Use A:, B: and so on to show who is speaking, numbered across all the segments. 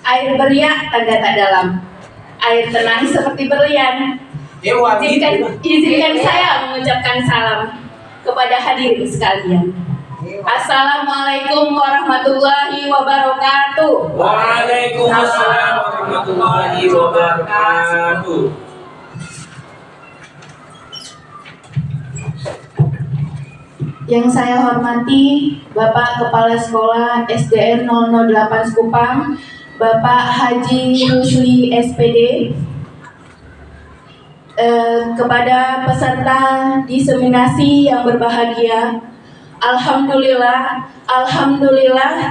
A: Air beriak tanda tak dalam, air tenang seperti berlian. Izinkan saya mengucapkan salam kepada hadirin sekalian. Assalamualaikum warahmatullahi wabarakatuh.
B: Waalaikumsalam warahmatullahi wabarakatuh.
A: Yang saya hormati Bapak Kepala Sekolah SDN 008 Sekupang, Bapak Haji Rusli SPD, kepada peserta diseminasi yang berbahagia, Alhamdulillah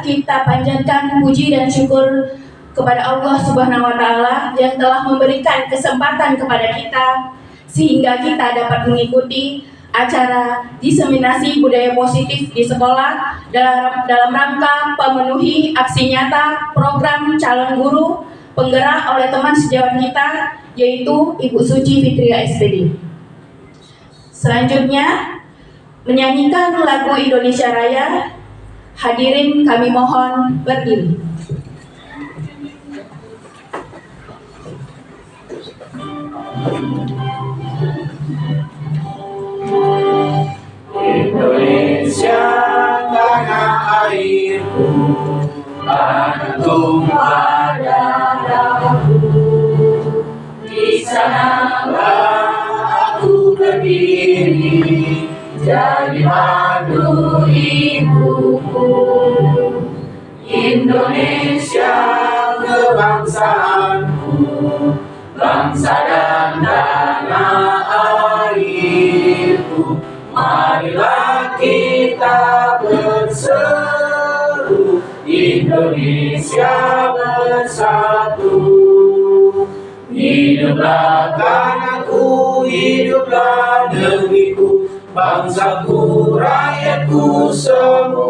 A: kita panjatkan puji dan syukur kepada Allah Subhanahu wa Ta'ala yang telah memberikan kesempatan kepada kita sehingga kita dapat mengikuti acara diseminasi budaya positif di sekolah dalam rangka pemenuhi aksi nyata program calon guru penggerak oleh teman sejawat kita, yaitu Ibu Suci Fitria SPD. Selanjutnya menyanyikan lagu Indonesia Raya. Hadirin kami mohon berdiri.
B: Indonesia tanah airku, tanah tumpah darahku. Di sanalah aku berdiri, jadi madu ibuku. Indonesia kebangsaanku, bangsa dan tanah airku. Marilah kita berseru, Indonesia bersatu. Hiduplah tanahku, hiduplah negeriku, bangsaku, rakyatku semuanya.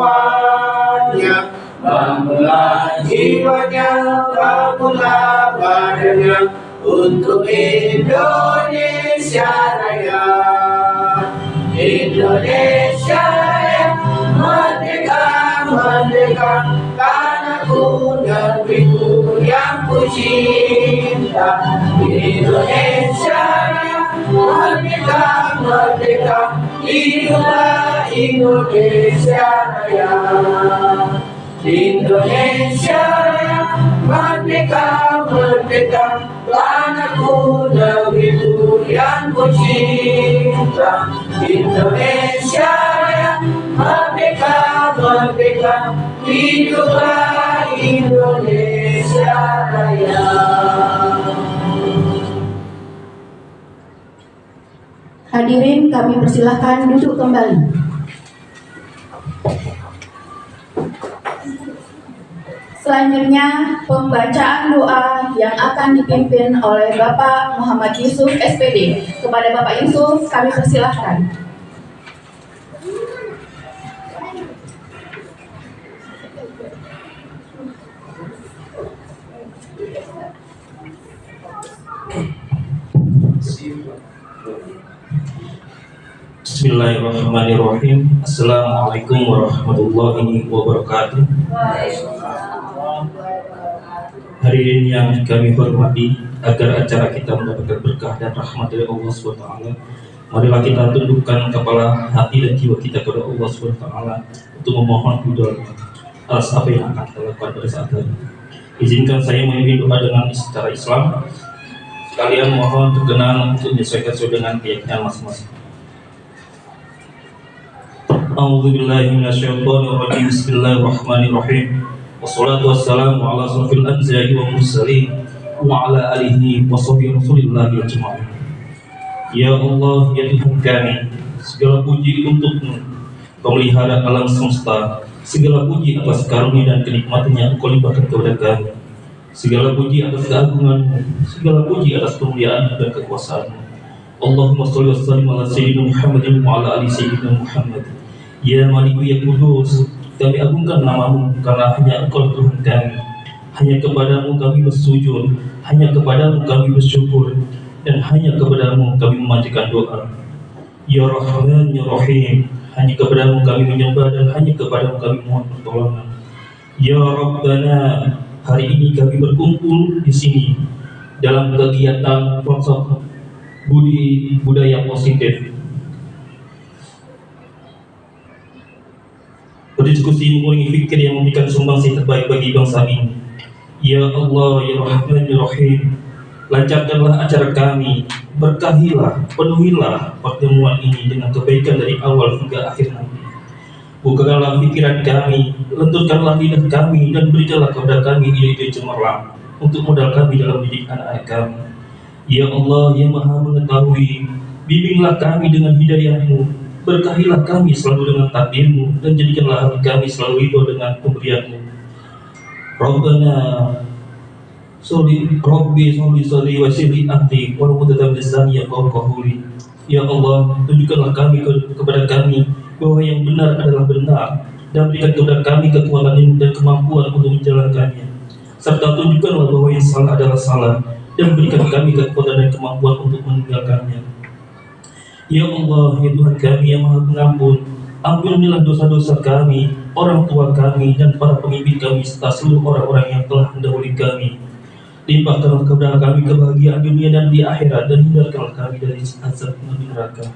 B: Bangunlah jiwanya, bangunlah badannya untuk Indonesia Raya. Indonesia Raya, merdeka, merdeka, tanahku, negeriku yang ku cinta. Indonesia Raya, merdeka, merdeka, hiduplah Indonesia Raya. Indonesia Raya, merdeka, merdeka, tanahku, negeriku yang ku cinta. Indonesia Raya, merdeka, merdeka, hiduplah Indonesia Raya.
A: Hadirin kami persilahkan duduk kembali. Selanjutnya pembacaan doa yang akan dipimpin oleh Bapak Muhammad Yusuf SPD. Kepada Bapak Yusuf kami persilahkan.
C: Bismillahirrahmanirrahim. Assalamualaikum warahmatullahi wabarakatuh. Hadirin yang kami hormati, agar acara kita mendapatkan berkah dan rahmat dari Allah SWT, marilah kita tundukkan kepala, hati dan jiwa kita kepada Allah SWT untuk memohon ridhonya atas apa yang akan kita lakukan pada saat ini. Izinkan saya memimpin doa dengan secara Islam. Sekalian mohon berkenan untuk menyesuaikan sesuai dengan keyakinan masing-masing. A'udzubillahi minasyaitonirrajim. Bismillahirrahmanirrahim. Wassalatu wassalamu ala asrofil anbiya'i wa mursalin wa ala alihi wa sahbihi rasulillahi ajma'in. Ya Allah, ya Tuhan kami, segala puji untukmu, pemelihara alam semesta. Segala puji atas karunia dan kenikmatan yang Engkau limpahkan kepada kami. Segala puji atas keagunganmu, segala puji atas kemuliaan dan kekuasaanmu. Allahumma sholli wa sallim ala sayyidina Muhammadin wa ala ali sayyidina Muhammad. Ya Maliku ya Kudus, kami agungkan namamu karena hanya Engkau Tuhan kami. Hanya kepadamu kami bersujud, hanya kepadamu kami bersyukur, dan hanya kepadamu kami memanjatkan doa. Ya Rahman ya Rahim, hanya kepadamu kami menyembah dan hanya kepadamu kami mohon pertolongan. Ya Rabbana, hari ini kami berkumpul di sini dalam kegiatan workshop budaya positif. Berdiskusi mengurangi fikir yang memberikan sumbangsi terbaik bagi bangsa ini. Ya Allah, Ya Rahman, Ya Rahim, lancarkanlah acara kami, berkahilah, penuhilah pertemuan ini dengan kebaikan dari awal hingga akhir nanti. Bukakanlah pikiran kami, lenturkanlah lidah kami, dan berikanlah kepada kami ide-ide cemerlang untuk modal kami dalam didik anak-anak kami. Ya Allah yang Maha Mengetahui, bimbinglah kami dengan hidayah-Mu, berkahilah kami selalu dengan takdir-Mu, dan jadikanlah hati kami selalu ridho dengan pemberian-Mu. Rabbana Rabbi sholli wa sirri anti wa mudadam lisani ya qawli. Ya Allah, tunjukkanlah kami kepada kami bahwa yang benar adalah benar, dan berikan kepada kami kekuatan dan kemampuan untuk menjalankannya, serta tunjukkanlah bahwa yang salah adalah salah, dan berikan kami kekuatan dan kemampuan untuk meninggalkannya. Ya Allah, ya Tuhan kami yang Maha Pengampun, ampunilah dosa-dosa kami, orang tua kami, dan para pemimpin kami, serta seluruh orang-orang yang telah mendahului kami. Limpahkanlah kepada kami kebahagiaan dunia dan di akhirat, dan hindarkanlah kami dari azab neraka.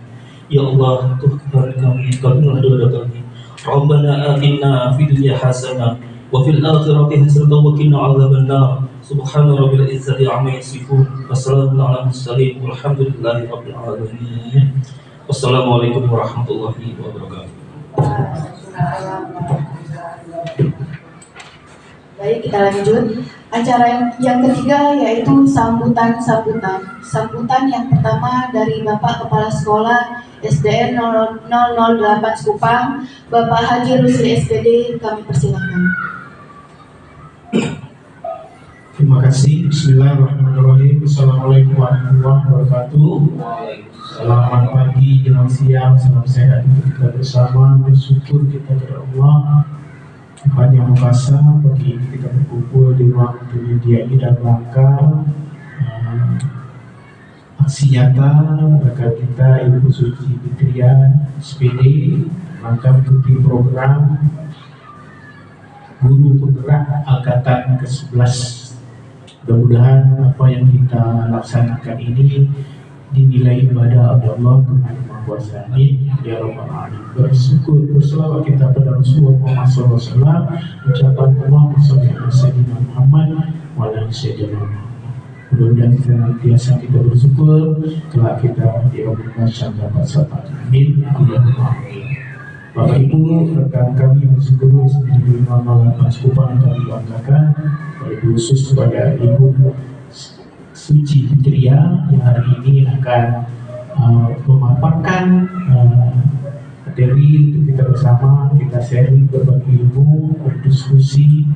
C: Ya Allah, Tuhan kami, kabulkanlah doa kami. Rabbana atina fid dunya hasanah wa fil akhirati hasanah wa qina adzabannar. Subhana rabbil izzati amma yasifun. Wassalamu ala mursalin walhamdulillahi rabbil alamin. Wassalamualaikum warahmatullahi wabarakatuh.
A: Baik, kita lanjut. Acara yang ketiga yaitu sambutan yang pertama dari Bapak Kepala Sekolah SDN 008 Sekupang, Bapak Haji Rusli SPD, kami persilakan.
D: Terima kasih. Bismillahirrahmanirrahim. Assalamualaikum warahmatullahi wabarakatuh. Selamat pagi, jelang siang, salam sehat untuk kita bersama. Bersyukur kita kepada Allah Yang Maha Esa, pagi ini kita berkumpul di ruang penyedia ini dalam rangka aksi nyata rekan kita Ibu Suci Fitriah SPD, rangka mengikuti program Guru Penggerak Angkatan ke-11. Mudah-mudahan apa yang kita laksanakan ini dinilai ibadah oleh Allah Tuhan Yang Maha Kuasa. Ya Rabbal Alamin. Bersyukur berselawat kita pada Rasulullah SAW, ucapan Allahumma sholli ala sayyidina Muhammad wa ala sayyidina Muhammad. Mudah-mudahan senantiasa kita bersyukur kelak kita di yaumul mahsyar dapat syafaat. Amin. Allahumma amin. Bapak Ibu, rekan kami yang bersyukur di Imam Sekupang kami banggakan, khusus kepada Ibu Suci Fitriah yang hari ini akan memaparkan materi untuk kita bersama, kita sharing berbagi ilmu, berdiskusi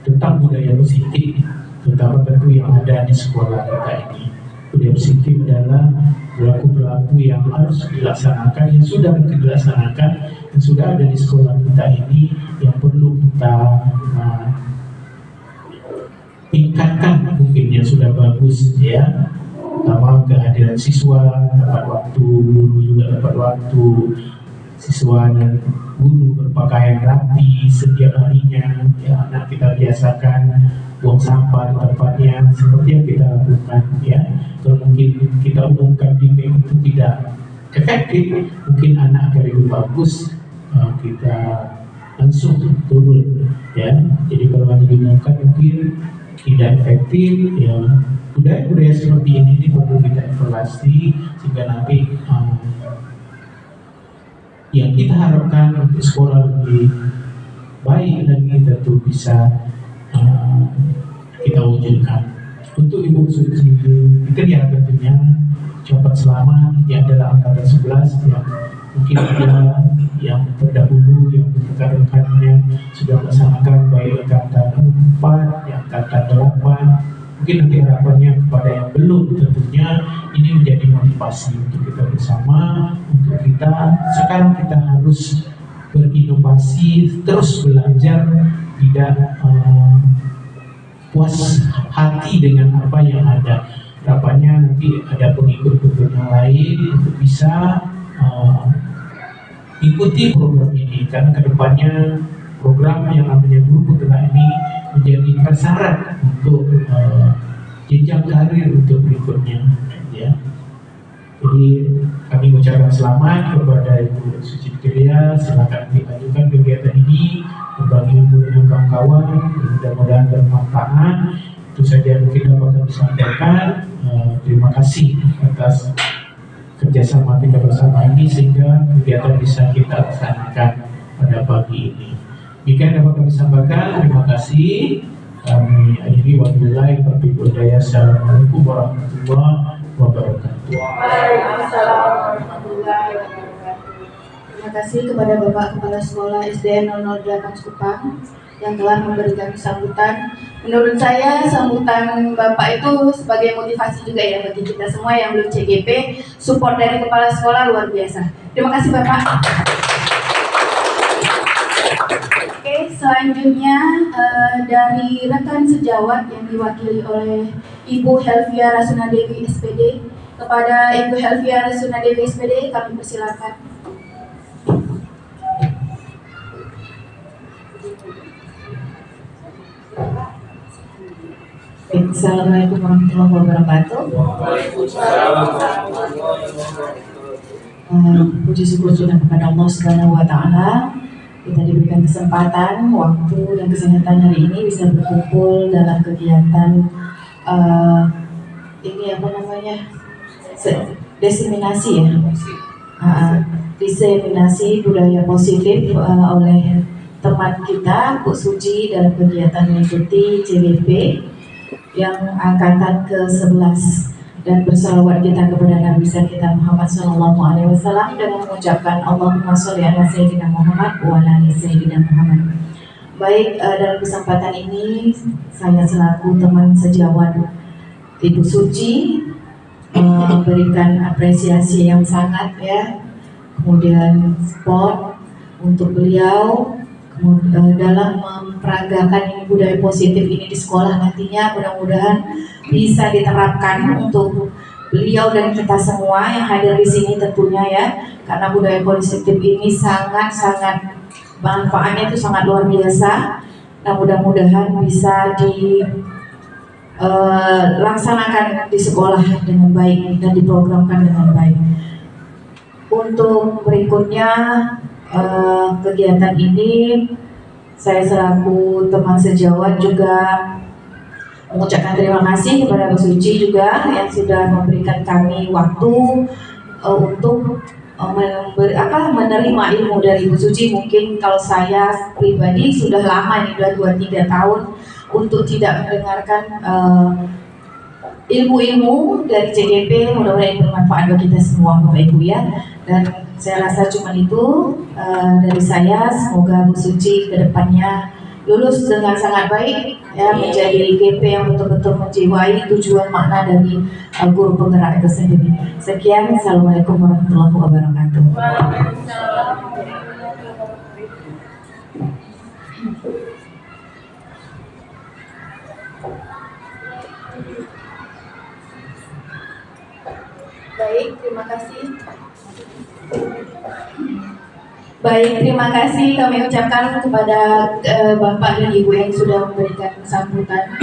D: tentang budaya positif, terutama tentu yang ada di sekolah kita ini. Budaya positif adalah perilaku-perilaku yang harus dilaksanakan, yang sudah mungkin dilaksanakan, yang sudah ada di sekolah kita ini, yang perlu kita tingkatkan, mungkin yang sudah bagus ya. Pertama, kehadiran siswa tepat waktu, guru juga tepat waktu, siswa dan guru berpakaian rapi setiap harinya ya. Anak kita biasakan buang sampah di tempatnya seperti yang kita lakukan ya. Kalau mungkin kita umumkan di MEM itu tidak efektif, mungkin anak akan lebih bagus kita langsung turun ya. Jadi kalau hanya diumumkan mungkin tidak efektif ya. Budaya-budaya seperti ini perlu kita evaluasi sehingga nanti yang kita harapkan untuk sekolah lebih baik lagi tentu bisa kita wujudkan. Untuk Ibu Suci Fitriah tentunya cepat selamat. Ini adalah angkatan 11 yang mungkin ada yang terdahulu yang rekan-rekannya sudah melaksanakan baik angkatan 4, yang angkatan 8. Mungkin nanti harapannya kepada yang belum, tentunya ini menjadi motivasi untuk kita bersama, untuk kita sekarang kita harus berinovasi, terus belajar, tidak puas hati dengan apa yang ada. Harapannya nanti ada pengikut-pengikut yang lain untuk bisa ikuti program ini, karena kedepannya program yang namanya Guru Penggerak ini menjadi prasyarat untuk jenjang karir untuk berikutnya, ya. Jadi kami ucapkan selamat kepada Ibu Suci Fitriah. Silakan dilanjutkan kegiatan ini, berbagi ilmu dengan kawan-kawan, mudah-mudahan bermanfaat. Itu saja yang kita dapat sampaikan. Terima kasih atas kerjasama kita bersama ini sehingga kegiatan bisa kita laksanakan pada pagi ini. Demikian dapat kami sampaikan. Terima kasih. Kami akhiri wabillahi taufiq wal hidayah. Assalamualaikum warahmatullahi wabarakatuh.
A: Waalaikumsalam warahmatullahi wabarakatuh. Terima kasih kepada Bapak Kepala Sekolah SDN 008 Sekupang yang telah memberikan sambutan. Menurut saya sambutan Bapak itu sebagai motivasi juga ya bagi kita semua yang belum CGP. Support dari Kepala Sekolah luar biasa. Terima kasih Bapak. Oke, selanjutnya dari rekan sejawat yang diwakili oleh Ibu Helvia Rasuna Dewi SPD. Kepada Ibu Helvia Rasuna Dewi SPD kami persilakan.
E: Assalamualaikum warahmatullahi wabarakatuh. Puji syukur sudah kepada Allah Subhanahu wa Ta'ala. Kita diberikan kesempatan, waktu, dan kesehatan hari ini bisa berkumpul dalam kegiatan ini apa namanya? Diseminasi ya. Diseminasi budaya positif oleh teman kita Bu Suci dalam kegiatan mengikuti CGP yang angkatan ke-11, dan bersalawat kita kepada Nabi kita Muhammad SAW dengan mengucapkan Allahumma sholli ala Sayyidina Muhammad wa ala ali Sayyidina Muhammad. Baik, dalam kesempatan ini saya selaku teman sejawat Ibu Suci memberikan apresiasi yang sangat ya, kemudian support untuk beliau dalam memperagakan ini budaya positif ini di sekolah nantinya. Mudah-mudahan bisa diterapkan untuk beliau dan kita semua yang hadir di sini tentunya ya, karena budaya positif ini sangat-sangat manfaatnya itu sangat luar biasa. Nah, mudah-mudahan bisa dilaksanakan di sekolah dengan baik dan diprogramkan dengan baik. Untuk berikutnya kegiatan ini saya selaku teman sejawat juga mengucapkan terima kasih kepada Bu Suci juga yang sudah memberikan kami waktu untuk menerima ilmu dari Bu Suci. Mungkin kalau saya pribadi sudah lama nih, sudah 2-3 tahun untuk tidak mendengarkan ilmu-ilmu dari CGP. Mudah-mudahan bermanfaat bagi kita semua Bapak Ibu ya. Dan saya rasa cuma itu dari saya. Semoga Bu Suci ke depannya lulus dengan sangat baik ya, menjadi GP yang betul-betul menjiwai tujuan makna dari guru penggerak itu sendiri. Sekian, Assalamualaikum warahmatullahi wabarakatuh.
A: Baik, terima kasih. Baik, terima kasih kami ucapkan kepada Bapak dan Ibu yang sudah memberikan sambutan.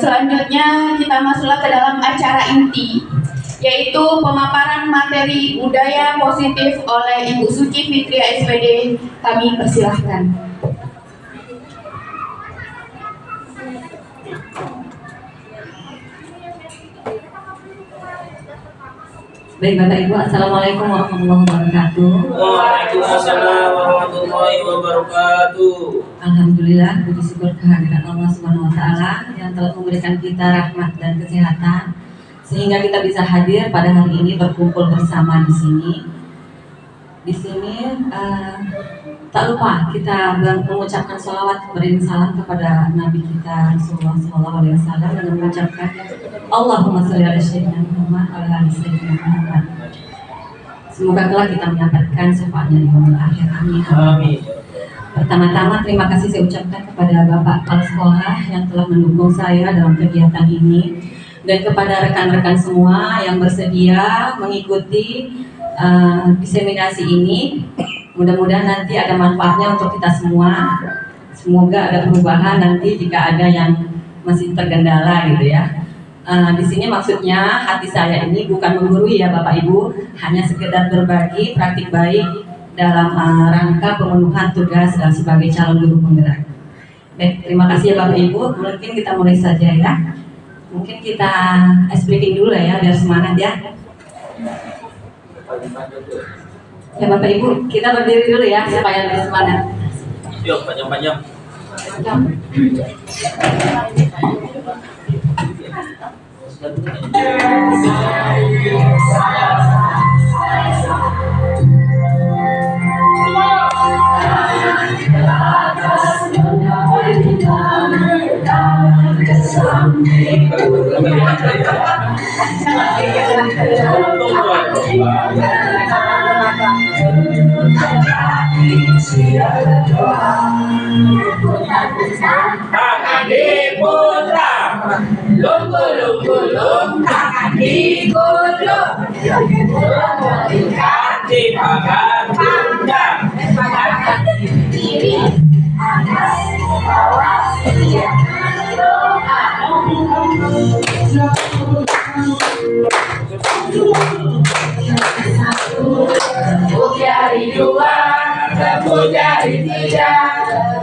A: Selanjutnya kita masuklah ke dalam acara inti, yaitu pemaparan materi budaya positif oleh Ibu Suci Fitriah SPD. Kami persilahkan.
E: Baik Bapak Ibu, Assalamualaikum warahmatullahi wabarakatuh.
B: Waalaikumsalam warahmatullahi wabarakatuh.
E: Alhamdulillah, puji syukur kehadiran Allah Subhanahu wa Ta'ala yang telah memberikan kita rahmat dan kesehatan sehingga kita bisa hadir pada hari ini berkumpul bersama di sini. Di sini tak lupa kita mengucapkan sholawat beriring salam kepada Nabi kita Rasulullah SAW dengan mengucapkan Allahumma sholli ala Sayyidina Muhammad wa ala ali Sayyidina Muhammad. Semoga kelak kita mendapatkan syafaatnya di yaumil akhir. Amin.
B: Amin.
E: Pertama-tama terima kasih saya ucapkan kepada Bapak Kepala Sekolah yang telah mendukung saya dalam kegiatan ini, dan kepada rekan-rekan semua yang bersedia mengikuti diseminasi ini. Mudah-mudahan nanti ada manfaatnya untuk kita semua.
F: Semoga ada perubahan nanti jika ada yang masih tergendala gitu ya. Di sini maksudnya hati saya ini bukan menggurui ya Bapak Ibu, hanya sekedar berbagi praktik baik dalam rangka pemenuhan tugas sebagai calon guru penggerak. Baik, terima kasih ya Bapak Ibu. Mungkin kita mulai saja ya. Mungkin kita ice breaking dulu ya biar semangat ya. Ya Bapak Ibu, kita berdiri dulu ya supaya lebih semangat.
B: Yuk, panjang-panjang. Tangan diputar, lunggu-lunggu-lung, tangan digulung, kaki pagar panjang, kiri, bawah, jari dua, tepuk jari tiga,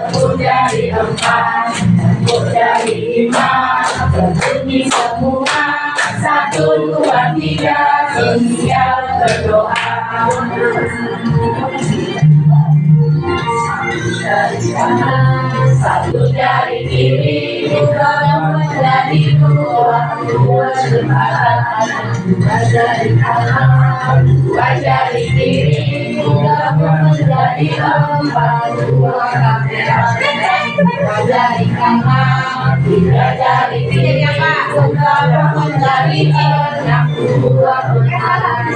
B: tepuk jari empat, tepuk jari lima, berbunyi semua, 1, 2, 3, tinggal berdoa. Jari kanan, 1 jari kiri, buka jari dua, 2 jembatan, 2 jari kanan, 2 jari kiri, buka jari 4, 2 kamera, 2 jari kanan, 3 jari kiri, buka jari 6, 2 kanan,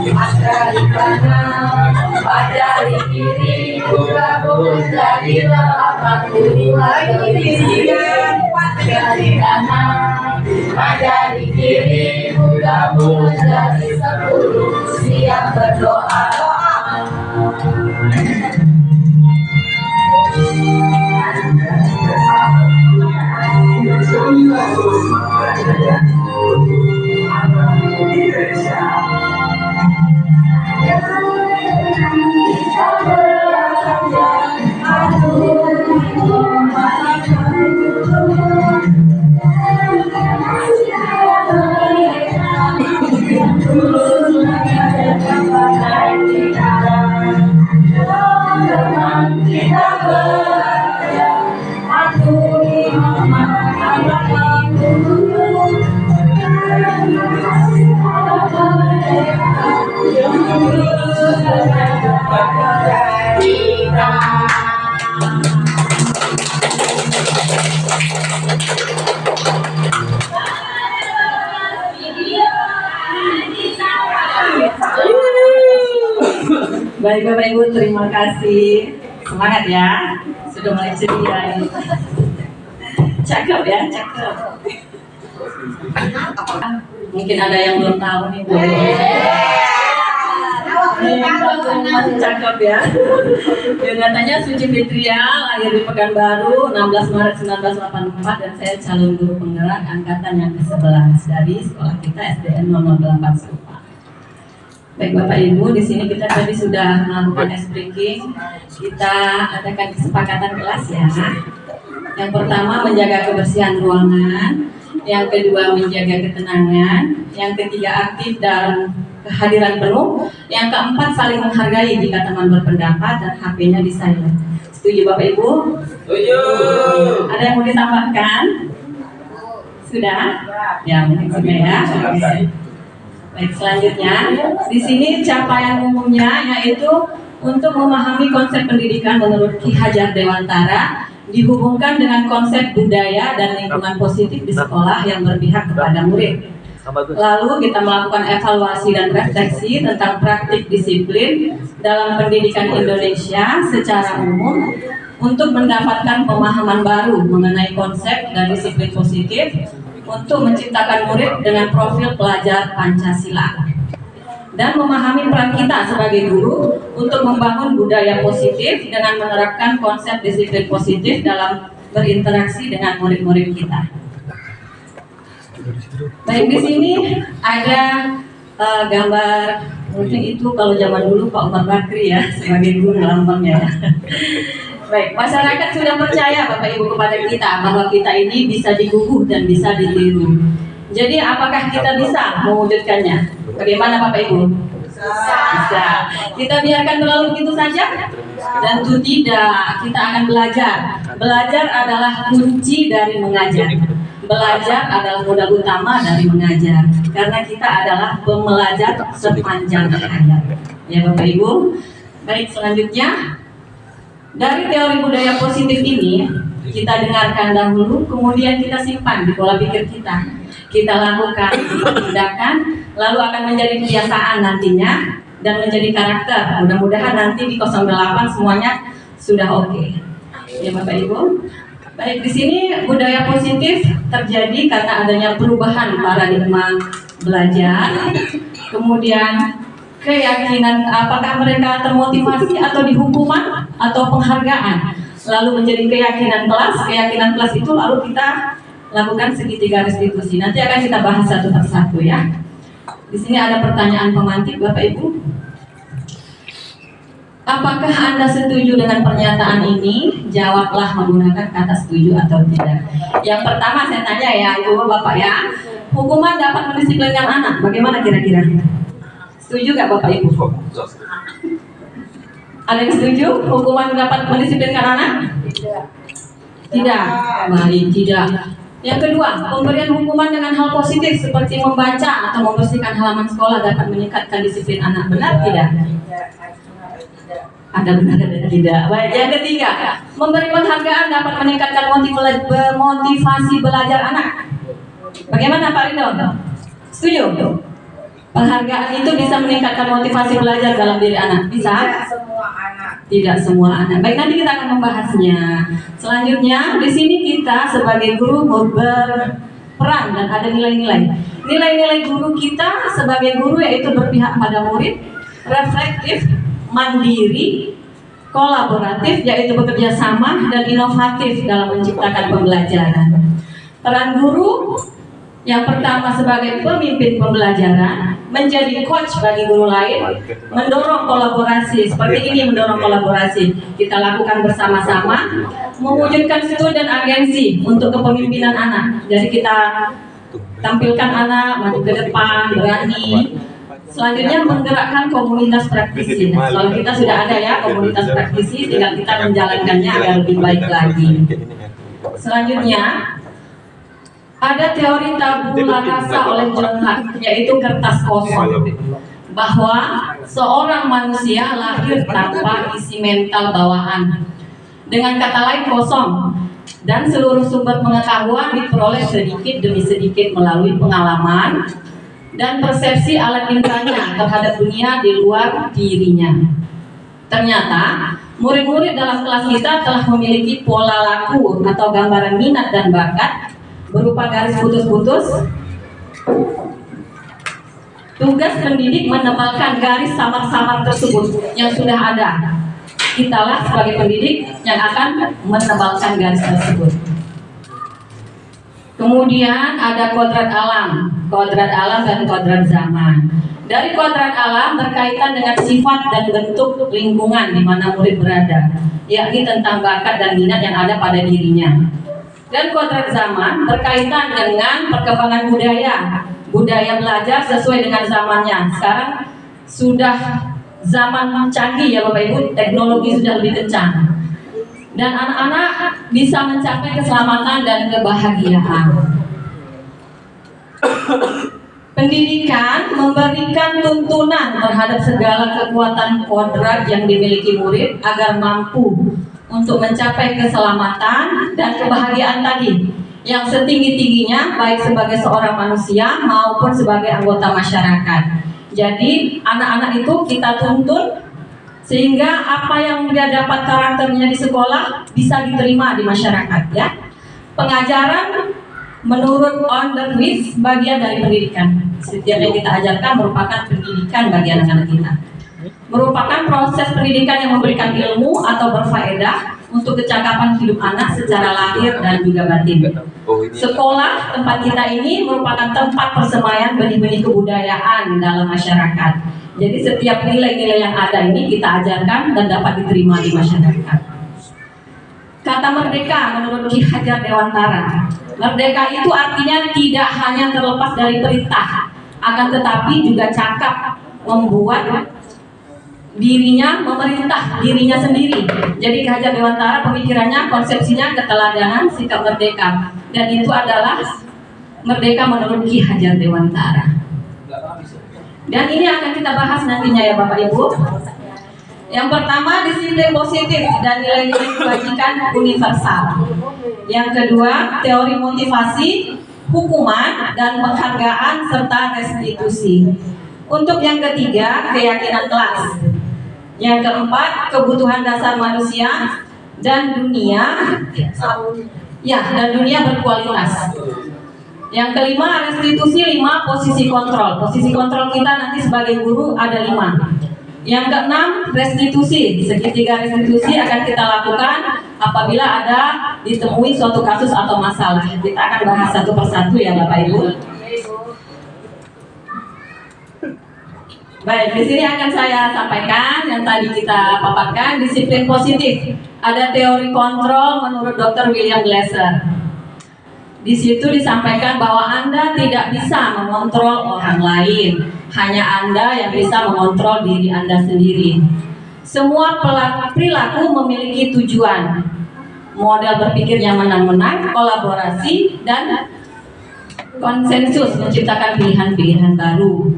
B: 4 jari kanan, 4 jari kiri, buka jari 8, 2 kiri, 4 jari kanan, 4 jari kiri, buka jari 10, siap berdoa.
F: Baik Bapak Ibu, terima kasih. Semangat ya, sudah mulai ceria ini. Cakep ya, cakep. Mungkin ada yang belum tahu nih Bu. Masih cakep ya. Katanya Suci Fitria, lahir di Pekanbaru 16 Maret 1984 dan saya calon guru penggerak angkatan yang ke-11 dari sekolah kita SDN 008 Serupa. Baik Bapak Ibu, di sini kita tadi sudah melakukan ice breaking. Kita adakan kesepakatan kelas ya. Yang pertama menjaga kebersihan ruangan, yang kedua menjaga ketenangan, yang ketiga aktif dan kehadiran penuh, yang keempat saling menghargai jika teman berpendapat dan HP-nya di silent. Setuju Bapak Ibu?
B: Setuju.
F: Ada yang mau ditambahkan? Sudah? Ya mungkin sudah ya. Baik, selanjutnya di sini capaian umumnya yaitu untuk memahami konsep pendidikan menurut Ki Hajar Dewantara dihubungkan dengan konsep budaya dan lingkungan positif di sekolah yang berpihak kepada murid. Lalu kita melakukan evaluasi dan refleksi tentang praktik disiplin dalam pendidikan Indonesia secara umum untuk mendapatkan pemahaman baru mengenai konsep dan disiplin positif untuk menciptakan murid dengan profil pelajar Pancasila. dan memahami peran kita sebagai guru untuk membangun budaya positif dengan menerapkan konsep disiplin positif dalam berinteraksi dengan murid-murid kita. Baik, di sini ada gambar, mungkin itu kalau zaman dulu Pak Umar Bakri ya sebagai guru lambangnya. Baik, masyarakat sudah percaya Bapak Ibu kepada kita bahwa kita ini bisa diguguh dan bisa ditiru. Jadi apakah kita bisa mewujudkannya? Bagaimana Bapak Ibu? Bisa. Kita biarkan berlalu begitu saja? Tentu tidak. Kita akan belajar. Belajar adalah kunci dari mengajar. Belajar adalah modal utama dari mengajar. Karena kita adalah pembelajar sepanjang hayat. Ya Bapak Ibu. Baik, selanjutnya dari teori budaya positif ini kita dengarkan dahulu, kemudian kita simpan di pola pikir kita. Kita lakukan tindakan, lalu akan menjadi kebiasaan nantinya dan menjadi karakter. Mudah-mudahan nanti di 08 semuanya sudah oke. Ya Bapak Ibu. Baik, di sini budaya positif terjadi karena adanya perubahan paradigma belajar. Kemudian keyakinan apakah mereka termotivasi atau dihukuman atau penghargaan. Lalu menjadi keyakinan kelas itu lalu kita lakukan segitiga restitusi. Nanti akan kita bahas satu persatu ya. Di sini ada pertanyaan pemantik Bapak Ibu. Apakah Anda setuju dengan pernyataan ini? Jawablah menggunakan kata setuju atau tidak. Yang pertama saya tanya ya Ibu Bapak ya. Hukuman dapat mendisiplinkan anak. Bagaimana kira-kira? Setuju nggak Bapak Ibu? Ada yang setuju? Hukuman dapat mendisiplinkan anak? Tidak. Baik, tidak. Yang kedua, pemberian hukuman dengan hal positif seperti membaca atau membersihkan halaman sekolah dapat meningkatkan disiplin anak. Benar tidak? Ada benar dan tidak. Baik, yang ketiga, memberi penghargaan dapat meningkatkan motivasi belajar anak. Bagaimana Pak Ridho? Setuju? Penghargaan itu bisa meningkatkan motivasi belajar dalam diri anak. Bisa? Tidak semua anak. Baik, nanti kita akan membahasnya. Selanjutnya, di sini kita sebagai guru berperan dan ada nilai-nilai. Nilai-nilai guru kita sebagai guru yaitu berpihak pada murid, reflektif, mandiri, kolaboratif yaitu bekerja sama, dan inovatif dalam menciptakan pembelajaran. Peran guru yang pertama sebagai pemimpin pembelajaran, menjadi coach bagi guru lain, mendorong kolaborasi. Seperti ini mendorong kolaborasi. Kita lakukan bersama-sama, mewujudkan student agensi untuk kepemimpinan anak. Jadi kita tampilkan anak maju ke depan, berani. Selanjutnya menggerakkan komunitas praktisi. Nah, kalau kita sudah ada ya komunitas praktisi, tinggal kita menjalankannya agar lebih baik lagi. Selanjutnya ada teori tabula rasa oleh John Hart, yaitu kertas kosong, bahwa seorang manusia lahir tanpa isi mental bawaan. Dengan kata lain kosong, dan seluruh sumber pengetahuan diperoleh sedikit demi sedikit melalui pengalaman dan persepsi alat indranya terhadap dunia di luar dirinya. Ternyata murid-murid dalam kelas kita telah memiliki pola laku atau gambaran minat dan bakat berupa garis putus-putus. Tugas pendidik menebalkan garis samar-samar tersebut yang sudah ada. Kitalah sebagai pendidik yang akan menebalkan garis tersebut. Kemudian ada kodrat alam dan kodrat zaman. Dari kodrat alam berkaitan dengan sifat dan bentuk lingkungan di mana murid berada, yakni tentang bakat dan minat yang ada pada dirinya. Dan kodrat zaman berkaitan dengan perkembangan budaya belajar sesuai dengan zamannya. Sekarang sudah zaman canggih ya Bapak Ibu, teknologi sudah lebih kencang. Dan anak-anak bisa mencapai keselamatan dan kebahagiaan. Pendidikan memberikan tuntunan terhadap segala kekuatan kodrat yang dimiliki murid agar mampu untuk mencapai keselamatan dan kebahagiaan tadi yang setinggi-tingginya, baik sebagai seorang manusia maupun sebagai anggota masyarakat. Jadi anak-anak itu kita tuntun sehingga apa yang dia dapat karakternya di sekolah bisa diterima di masyarakat ya. Pengajaran menurut Onderwijs bagian dari pendidikan. Setiap yang kita ajarkan merupakan pendidikan bagi anak-anak kita. Merupakan proses pendidikan yang memberikan ilmu atau berfaedah untuk kecakapan hidup anak secara lahir dan juga batin. Sekolah tempat kita ini merupakan tempat persemaian benih-benih kebudayaan dalam masyarakat. Jadi setiap nilai-nilai yang ada ini kita ajarkan dan dapat diterima di masyarakat. Kata merdeka menurut Ki Hajar Dewantara, merdeka itu artinya tidak hanya terlepas dari perintah, akan tetapi juga cakap membuat dirinya memerintah dirinya sendiri. Jadi Ki Hajar Dewantara pemikirannya, konsepsinya keteladanan sikap merdeka, dan itu adalah merdeka menurut Ki Hajar Dewantara. Dan ini akan kita bahas nantinya ya Bapak Ibu. Yang pertama, disiplin positif dan nilai-nilai kebajikan universal. Yang kedua, teori motivasi, hukuman, dan penghargaan serta restitusi. Untuk yang ketiga, keyakinan kelas. Yang keempat, kebutuhan dasar manusia dan dunia berkualitas. Yang kelima, restitusi 5, posisi kontrol. Posisi kontrol kita nanti sebagai guru ada 5. Yang keenam, restitusi. Segitiga restitusi akan kita lakukan apabila ada ditemui suatu kasus atau masalah. Kita akan bahas satu persatu ya Bapak Ibu. Baik, di sini akan saya sampaikan yang tadi kita paparkan, disiplin positif. Ada teori kontrol menurut Dr. William Glasser. Di situ disampaikan bahwa Anda tidak bisa mengontrol orang lain, hanya Anda yang bisa mengontrol diri Anda sendiri. Semua perilaku memiliki tujuan. Model berpikirnya menang-menang, kolaborasi, dan konsensus menciptakan pilihan-pilihan baru.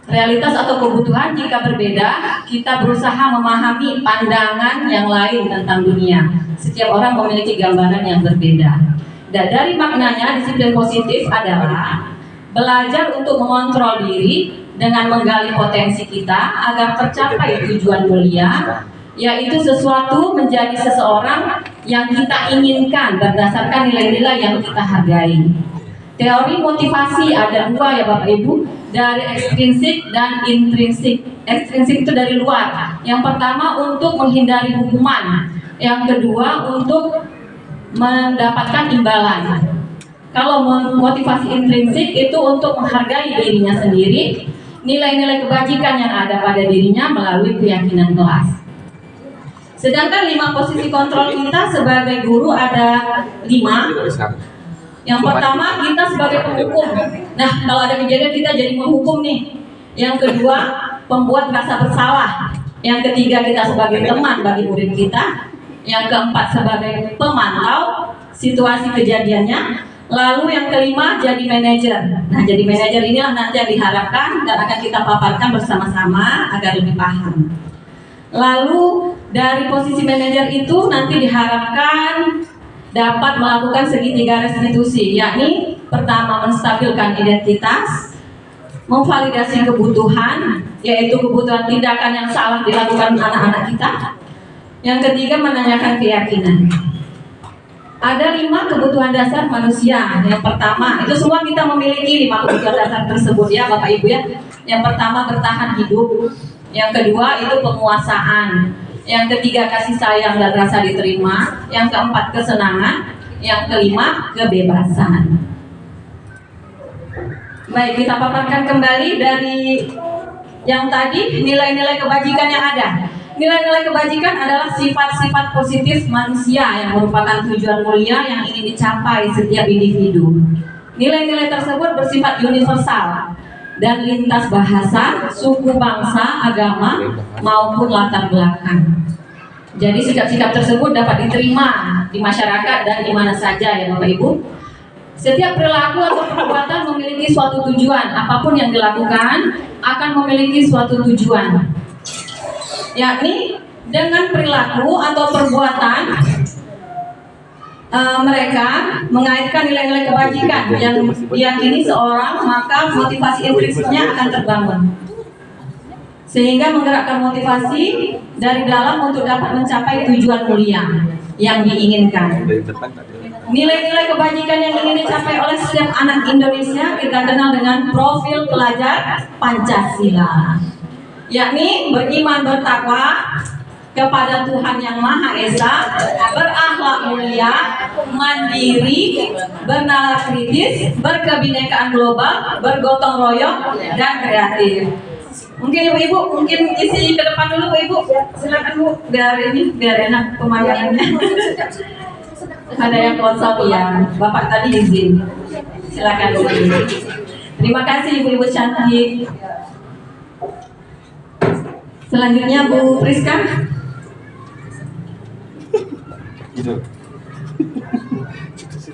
F: Realitas atau kebutuhan jika berbeda, kita berusaha memahami pandangan yang lain tentang dunia. Setiap orang memiliki gambaran yang berbeda. Dan dari maknanya, disiplin positif adalah belajar untuk mengontrol diri dengan menggali potensi kita agar tercapai tujuan mulia, yaitu sesuatu menjadi seseorang yang kita inginkan berdasarkan nilai-nilai yang kita hargai. Teori motivasi ada 2 ya Bapak Ibu, dari ekstrinsik dan intrinsik. Ekstrinsik itu dari luar. Yang pertama untuk menghindari hukuman, yang kedua untuk mendapatkan imbalan. Kalau motivasi intrinsik itu untuk menghargai dirinya sendiri, nilai-nilai kebajikan yang ada pada dirinya melalui keyakinan kelas. Sedangkan 5 posisi kontrol kita sebagai guru ada 5. Yang pertama, kita sebagai penghukum. Nah, kalau ada kejadian kita jadi menghukum nih. Yang kedua, pembuat rasa bersalah. Yang ketiga, kita sebagai teman bagi murid kita. Yang keempat, sebagai pemantau situasi kejadiannya. Lalu yang kelima, jadi manajer. Nah, jadi manajer inilah nanti yang diharapkan dan akan kita paparkan bersama-sama agar lebih paham. Lalu dari posisi manajer itu nanti diharapkan dapat melakukan segitiga restitusi, yakni pertama menstabilkan identitas, memvalidasi kebutuhan, yaitu kebutuhan tindakan yang salah dilakukan anak-anak kita. Yang ketiga, menanyakan keyakinan. Ada 5 kebutuhan dasar manusia. Yang pertama, itu semua kita memiliki 5 kebutuhan dasar tersebut ya Bapak Ibu ya. Yang pertama, bertahan hidup. Yang kedua, itu penguasaan. Yang ketiga, kasih sayang dan rasa diterima. Yang keempat, kesenangan. Yang kelima, kebebasan. Baik, kita paparkan kembali dari yang tadi, nilai-nilai kebajikan yang ada. Nilai-nilai kebajikan adalah sifat-sifat positif manusia yang merupakan tujuan mulia yang ingin dicapai setiap individu. Nilai-nilai tersebut bersifat universal dan lintas bahasa, suku, bangsa, agama, maupun latar belakang. Jadi sikap-sikap tersebut dapat diterima di masyarakat dan di mana saja ya Bapak Ibu. Setiap perilaku atau perbuatan memiliki suatu tujuan. Apapun yang dilakukan akan memiliki suatu tujuan, yakni dengan perilaku atau perbuatan mereka mengaitkan nilai-nilai kebajikan yang diyakini seorang, maka motivasi intrinsiknya akan terbangun sehingga menggerakkan motivasi dari dalam untuk dapat mencapai tujuan mulia yang diinginkan. Nilai-nilai kebajikan yang ingin dicapai oleh setiap anak Indonesia kita kenal dengan profil pelajar Pancasila, yakni beriman bertakwa kepada Tuhan Yang Maha Esa, berakhlak mulia, mandiri, bernalar kritis, berkebinekaan global, bergotong royong, dan kreatif. Mungkin ibu-ibu, mungkin isi ke depan dulu Bu Ibu. Silakan Bu, biar enak pemandangannya. Ada yang konsol ya, Bapak tadi izin. Silakan Bu. Terima kasih ibu-ibu cantik. Selanjutnya Bu Priska.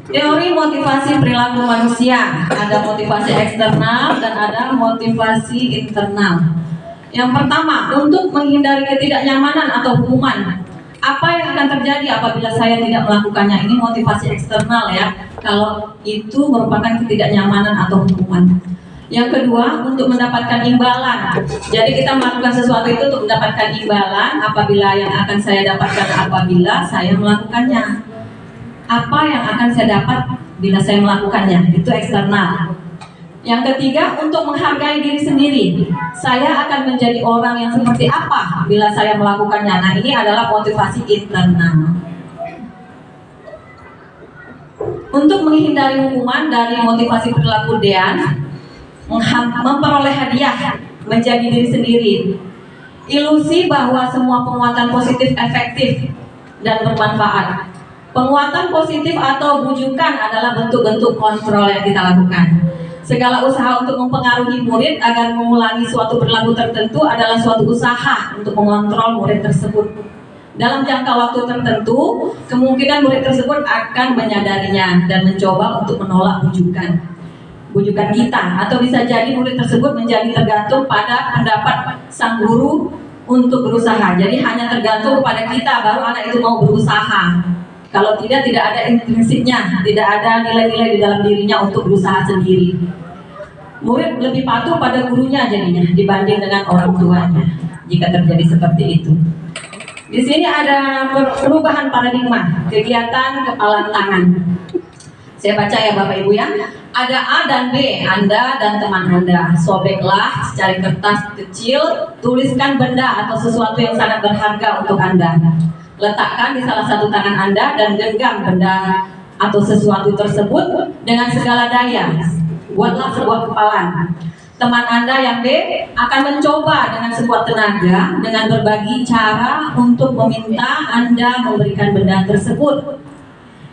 F: Teori motivasi perilaku manusia, ada motivasi eksternal dan ada motivasi internal. Yang pertama, untuk menghindari ketidaknyamanan atau hukuman. Apa yang akan terjadi apabila saya tidak melakukannya? Ini motivasi eksternal ya. Kalau itu merupakan ketidaknyamanan atau hukuman. Yang kedua, untuk mendapatkan imbalan. Jadi kita melakukan sesuatu itu untuk mendapatkan imbalan apabila yang akan saya dapatkan apabila saya melakukannya. Apa yang akan saya dapat bila saya melakukannya? Itu eksternal. Yang ketiga, untuk menghargai diri sendiri. Saya akan menjadi orang yang seperti apa bila saya melakukannya. Nah, ini adalah motivasi internal. Untuk menghindari hukuman dari motivasi perilaku Dean, memperoleh hadiah, menjadi diri sendiri. Ilusi bahwa semua penguatan positif efektif dan bermanfaat. Penguatan positif atau bujukan adalah bentuk-bentuk kontrol yang kita lakukan. Segala usaha untuk mempengaruhi murid agar mengulangi suatu perilaku tertentu adalah suatu usaha untuk mengontrol murid tersebut. Dalam jangka waktu tertentu, kemungkinan murid tersebut akan menyadarinya dan mencoba untuk menolak bujukan kita, atau bisa jadi murid tersebut menjadi tergantung pada pendapat sang guru untuk berusaha. Jadi hanya tergantung kepada kita baru anak itu mau berusaha. Kalau tidak ada intrinsiknya, tidak ada nilai-nilai di dalam dirinya untuk berusaha sendiri. Murid lebih patuh pada gurunya jadinya dibanding dengan orang tuanya jika terjadi seperti itu. Di sini ada perubahan paradigma kegiatan kepalan tangan. Saya baca ya Bapak Ibu ya. Ada A dan B, Anda dan teman Anda. Sobeklah secari kertas kecil, tuliskan benda atau sesuatu yang sangat berharga untuk Anda. Letakkan di salah satu tangan Anda dan genggam benda atau sesuatu tersebut dengan segala daya. Buatlah sebuah kepalan. Teman Anda yang B akan mencoba dengan sekuat tenaga dengan berbagi cara untuk meminta Anda memberikan benda tersebut.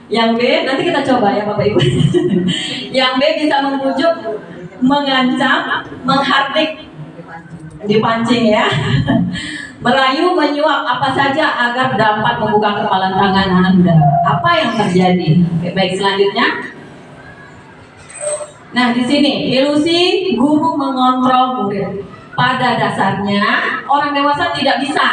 F: Yang B, nanti kita coba ya Bapak Ibu. Yang B bisa membujuk, mengancam, menghardik, dipancing ya. Merayu, menyuap, apa saja agar dapat membuka kepalan tangan Anda. Apa yang terjadi? Oke, baik, selanjutnya. Nah, di sini ilusi guru mengontrol murid. Pada dasarnya, orang dewasa tidak bisa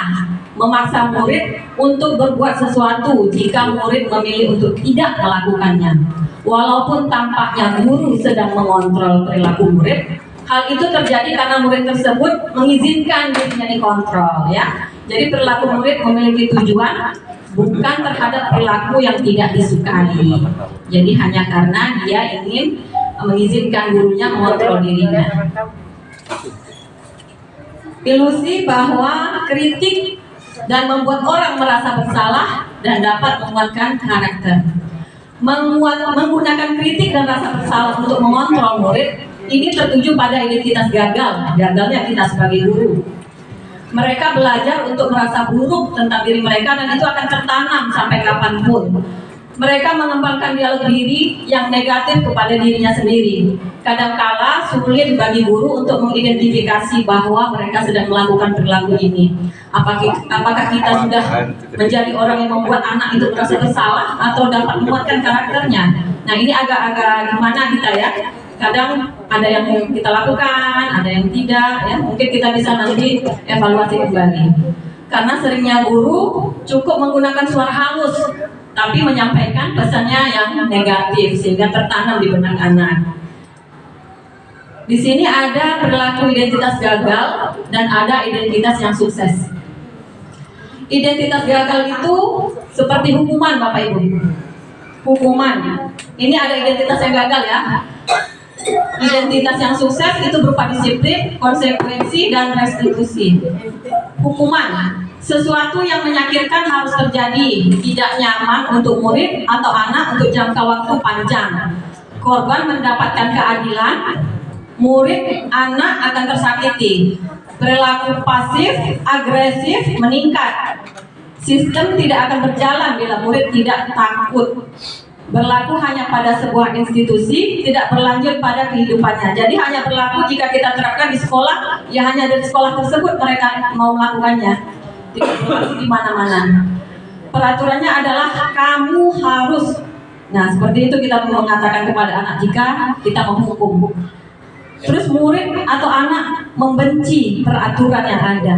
F: memaksa murid untuk berbuat sesuatu jika murid memilih untuk tidak melakukannya. Walaupun tampaknya guru sedang mengontrol perilaku murid, hal itu terjadi karena murid tersebut mengizinkan dirinya dikontrol ya. Jadi perilaku murid memiliki tujuan bukan terhadap perilaku yang tidak disukai. Jadi hanya karena dia ingin mengizinkan gurunya mengontrol dirinya. Ilusi bahwa kritik dan membuat orang merasa bersalah dan dapat menguatkan karakter. Menggunakan kritik dan rasa bersalah untuk mengontrol murid ini tertuju pada identitas gagalnya kita sebagai guru. Mereka belajar untuk merasa buruk tentang diri mereka dan itu akan tertanam sampai kapanpun. Mereka mengembangkan dialog diri yang negatif kepada dirinya sendiri. Kadangkala sulit bagi guru untuk mengidentifikasi bahwa mereka sedang melakukan perilaku ini. Apakah kita sudah menjadi orang yang membuat anak itu merasa bersalah atau dapat menguatkan karakternya? Nah, ini agak-agak gimana kita ya? Kadang ada yang kita lakukan, ada yang tidak ya. Mungkin kita bisa nanti evaluasi kembali. Karena seringnya guru cukup menggunakan suara halus tapi menyampaikan pesannya yang negatif sehingga tertanam di benak anak. Di sini ada perilaku identitas gagal dan ada identitas yang sukses. Identitas gagal itu seperti hukuman Bapak Ibu. hukuman. Ini ada identitas yang gagal ya. Identitas yang sukses itu berupa disiplin, konsekuensi, dan restitusi. Hukuman, sesuatu yang menyakitkan harus terjadi, tidak nyaman untuk murid atau anak untuk jangka waktu panjang. Korban mendapatkan keadilan, murid, anak akan tersakiti. Perilaku pasif, agresif meningkat. Sistem tidak akan berjalan bila murid tidak takut. Berlaku hanya pada sebuah institusi, tidak berlanjut pada kehidupannya. Jadi hanya berlaku jika kita terapkan di sekolah, ya hanya dari sekolah tersebut mereka mau melakukannya. Tidak berlaku di mana-mana. Peraturannya adalah kamu harus. Nah, seperti itu kita mengatakan kepada anak jika kita menghukum. Terus murid atau anak membenci peraturan yang ada.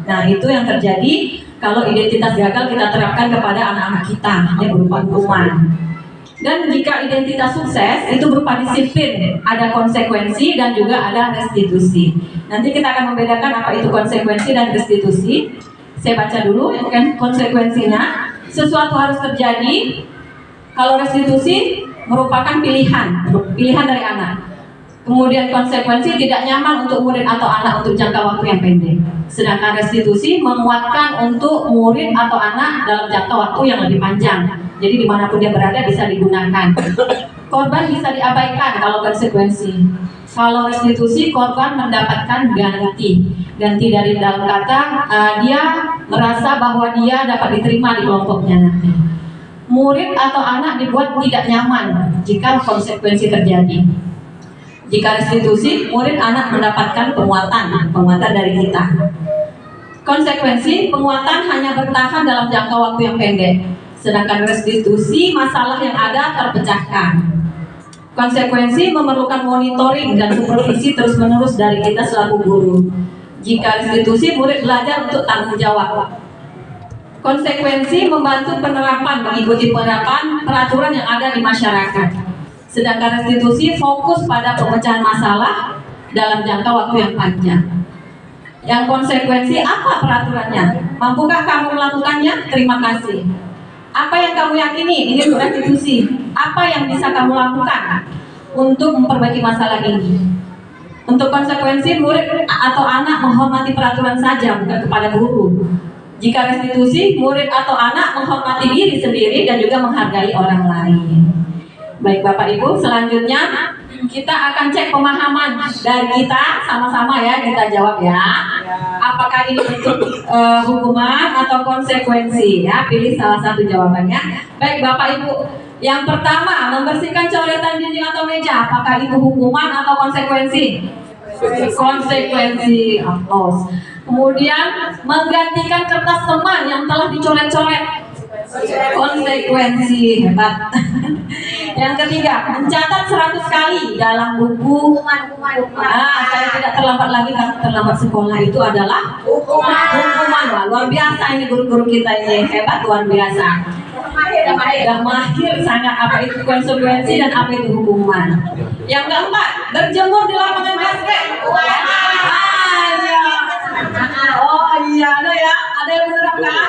F: Nah, itu yang terjadi kalau identitas gagal kita terapkan kepada anak-anak kita yang berupa hukuman. Dan jika identitas sukses itu berupa disiplin, ada konsekuensi dan juga ada restitusi. Nanti kita akan membedakan apa itu konsekuensi dan restitusi. Saya baca dulu kan konsekuensinya. Sesuatu harus terjadi. Kalau restitusi merupakan pilihan dari anak. Kemudian konsekuensi tidak nyaman untuk murid atau anak untuk jangka waktu yang pendek. Sedangkan restitusi menguatkan untuk murid atau anak dalam jangka waktu yang lebih panjang. Jadi dimanapun dia berada bisa digunakan. Korban bisa diabaikan kalau konsekuensi. Kalau restitusi, korban mendapatkan ganti. Ganti dari dalam kata dia merasa bahwa dia dapat diterima di kelompoknya nanti. Murid atau anak dibuat tidak nyaman jika konsekuensi terjadi. Jika restitusi, murid anak mendapatkan penguatan dari kita. Konsekuensi, penguatan hanya bertahan dalam jangka waktu yang pendek. Sedangkan restitusi, masalah yang ada terpecahkan. Konsekuensi memerlukan monitoring dan supervisi terus-menerus dari kita selaku guru. Jika restitusi, murid belajar untuk tanggung jawab. Konsekuensi membantu penerapan, mengikuti penerapan peraturan yang ada di masyarakat. Sedangkan restitusi fokus pada pemecahan masalah dalam jangka waktu yang panjang. Yang konsekuensi apa peraturannya? Mampukah kamu melakukannya? Terima kasih. Apa yang kamu yakini? Ini restitusi. Apa yang bisa kamu lakukan untuk memperbaiki masalah ini? Untuk konsekuensi, murid atau anak menghormati peraturan saja, bukan kepada guru. Jika restitusi, murid atau anak menghormati diri sendiri dan juga menghargai orang lain. Baik Bapak Ibu, selanjutnya kita akan cek pemahaman dari kita sama-sama ya, kita jawab ya. Apakah ini bentuk hukuman atau konsekuensi ya? Pilih salah satu jawabannya. Baik Bapak Ibu, yang pertama membersihkan coretan dinding atau meja, apakah itu hukuman atau konsekuensi? Konsekuensi. Kemudian menggantikan kertas teman yang telah dicoret-coret, konsekuensi. Hebat. Yang ketiga, mencatat 100 kali dalam buku. Saya tidak terlambat lagi karena terlambat sekolah itu adalah hukuman. Wah, luar biasa ini guru-guru kita ini, hebat, luar biasa. Sudah mahir sangat apa itu konsekuensi dan apa itu hukuman. Yang keempat, berjemur di lapangan basket. Oh iya, ada yang menerapkan.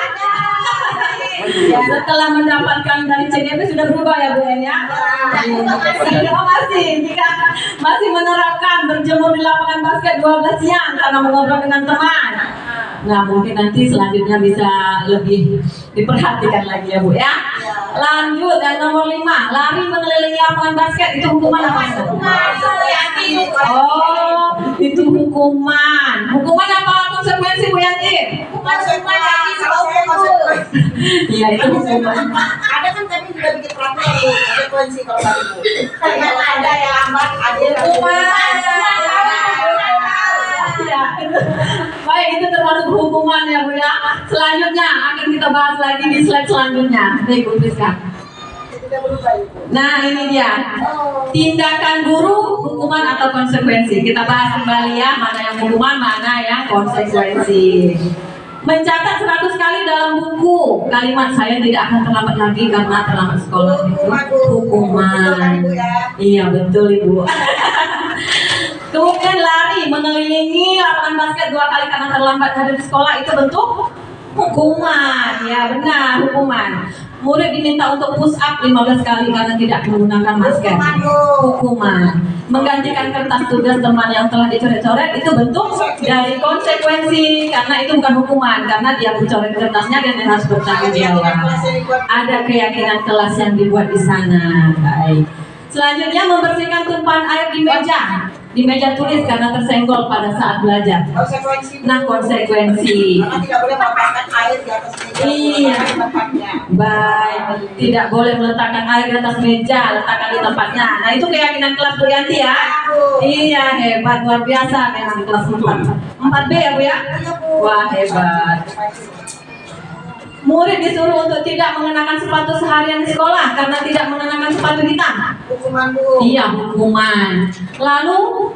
F: Setelah mendapatkan dari CGP sudah berubah ya Bu ya? Terima kasih. Jika masih menerapkan berjemur di lapangan basket 12 siang karena mengobrol dengan teman. Nah mungkin nanti selanjutnya bisa lebih diperhatikan lagi ya Bu ya. Lanjut yang nomor 5, lari mengelilingi lapangan basket itu hukuman apa? Oh itu hukuman. Hukuman apa konsekuensi Bu Yanti? Iya itu hukuman.
B: Ada kan kami juga bikin peraturan konsekuensi kalau tadi. Karena ada yang lambat, ada yang hukuman.
F: Ya. Baik itu termasuk hukuman ya Bu ya. Selanjutnya akan kita bahas lagi di slide selanjutnya. Baik Bu Rizka. Nah ini dia tindakan guru, hukuman atau konsekuensi. Kita bahas kembali ya, mana yang hukuman, mana yang konsekuensi. Mencatat 100 kali dalam buku kalimat saya tidak akan terlambat lagi karena terlambat sekolah itu hukuman. Iya betul Ibu. Kemudian lari mengelilingi lapangan basket 2 kali karena terlambat hadir di sekolah itu bentuk hukuman. Ya benar hukuman. murid diminta untuk push up 15 kali karena tidak menggunakan masker. Hukuman. Menggantikan kertas tugas teman yang telah dicoret-coret itu bentuk dari konsekuensi, karena itu bukan hukuman, karena dia mencoret kertasnya dan dia harus bertanggung jawab. Ada keyakinan kelas yang dibuat di sana. Baik. Selanjutnya membersihkan tumpahan air di meja tulis karena tersenggol pada saat belajar. Nah, konsekuensi.
B: Karena tidak boleh melepaskan air di atas meja.
F: Iya.
B: Tempatnya.
F: Baik, tidak boleh meletakkan air di atas meja, letakkan di tempatnya. Nah, itu keyakinan kelas Bu Yanti ya. Iya, hebat, luar biasa memang kelas 4B ya Bu ya. Wah, hebat. Murid disuruh untuk tidak mengenakan sepatu seharian di sekolah karena tidak mengenakan sepatu hitam.
B: Hukuman Bu.
F: Iya, hukuman. Lalu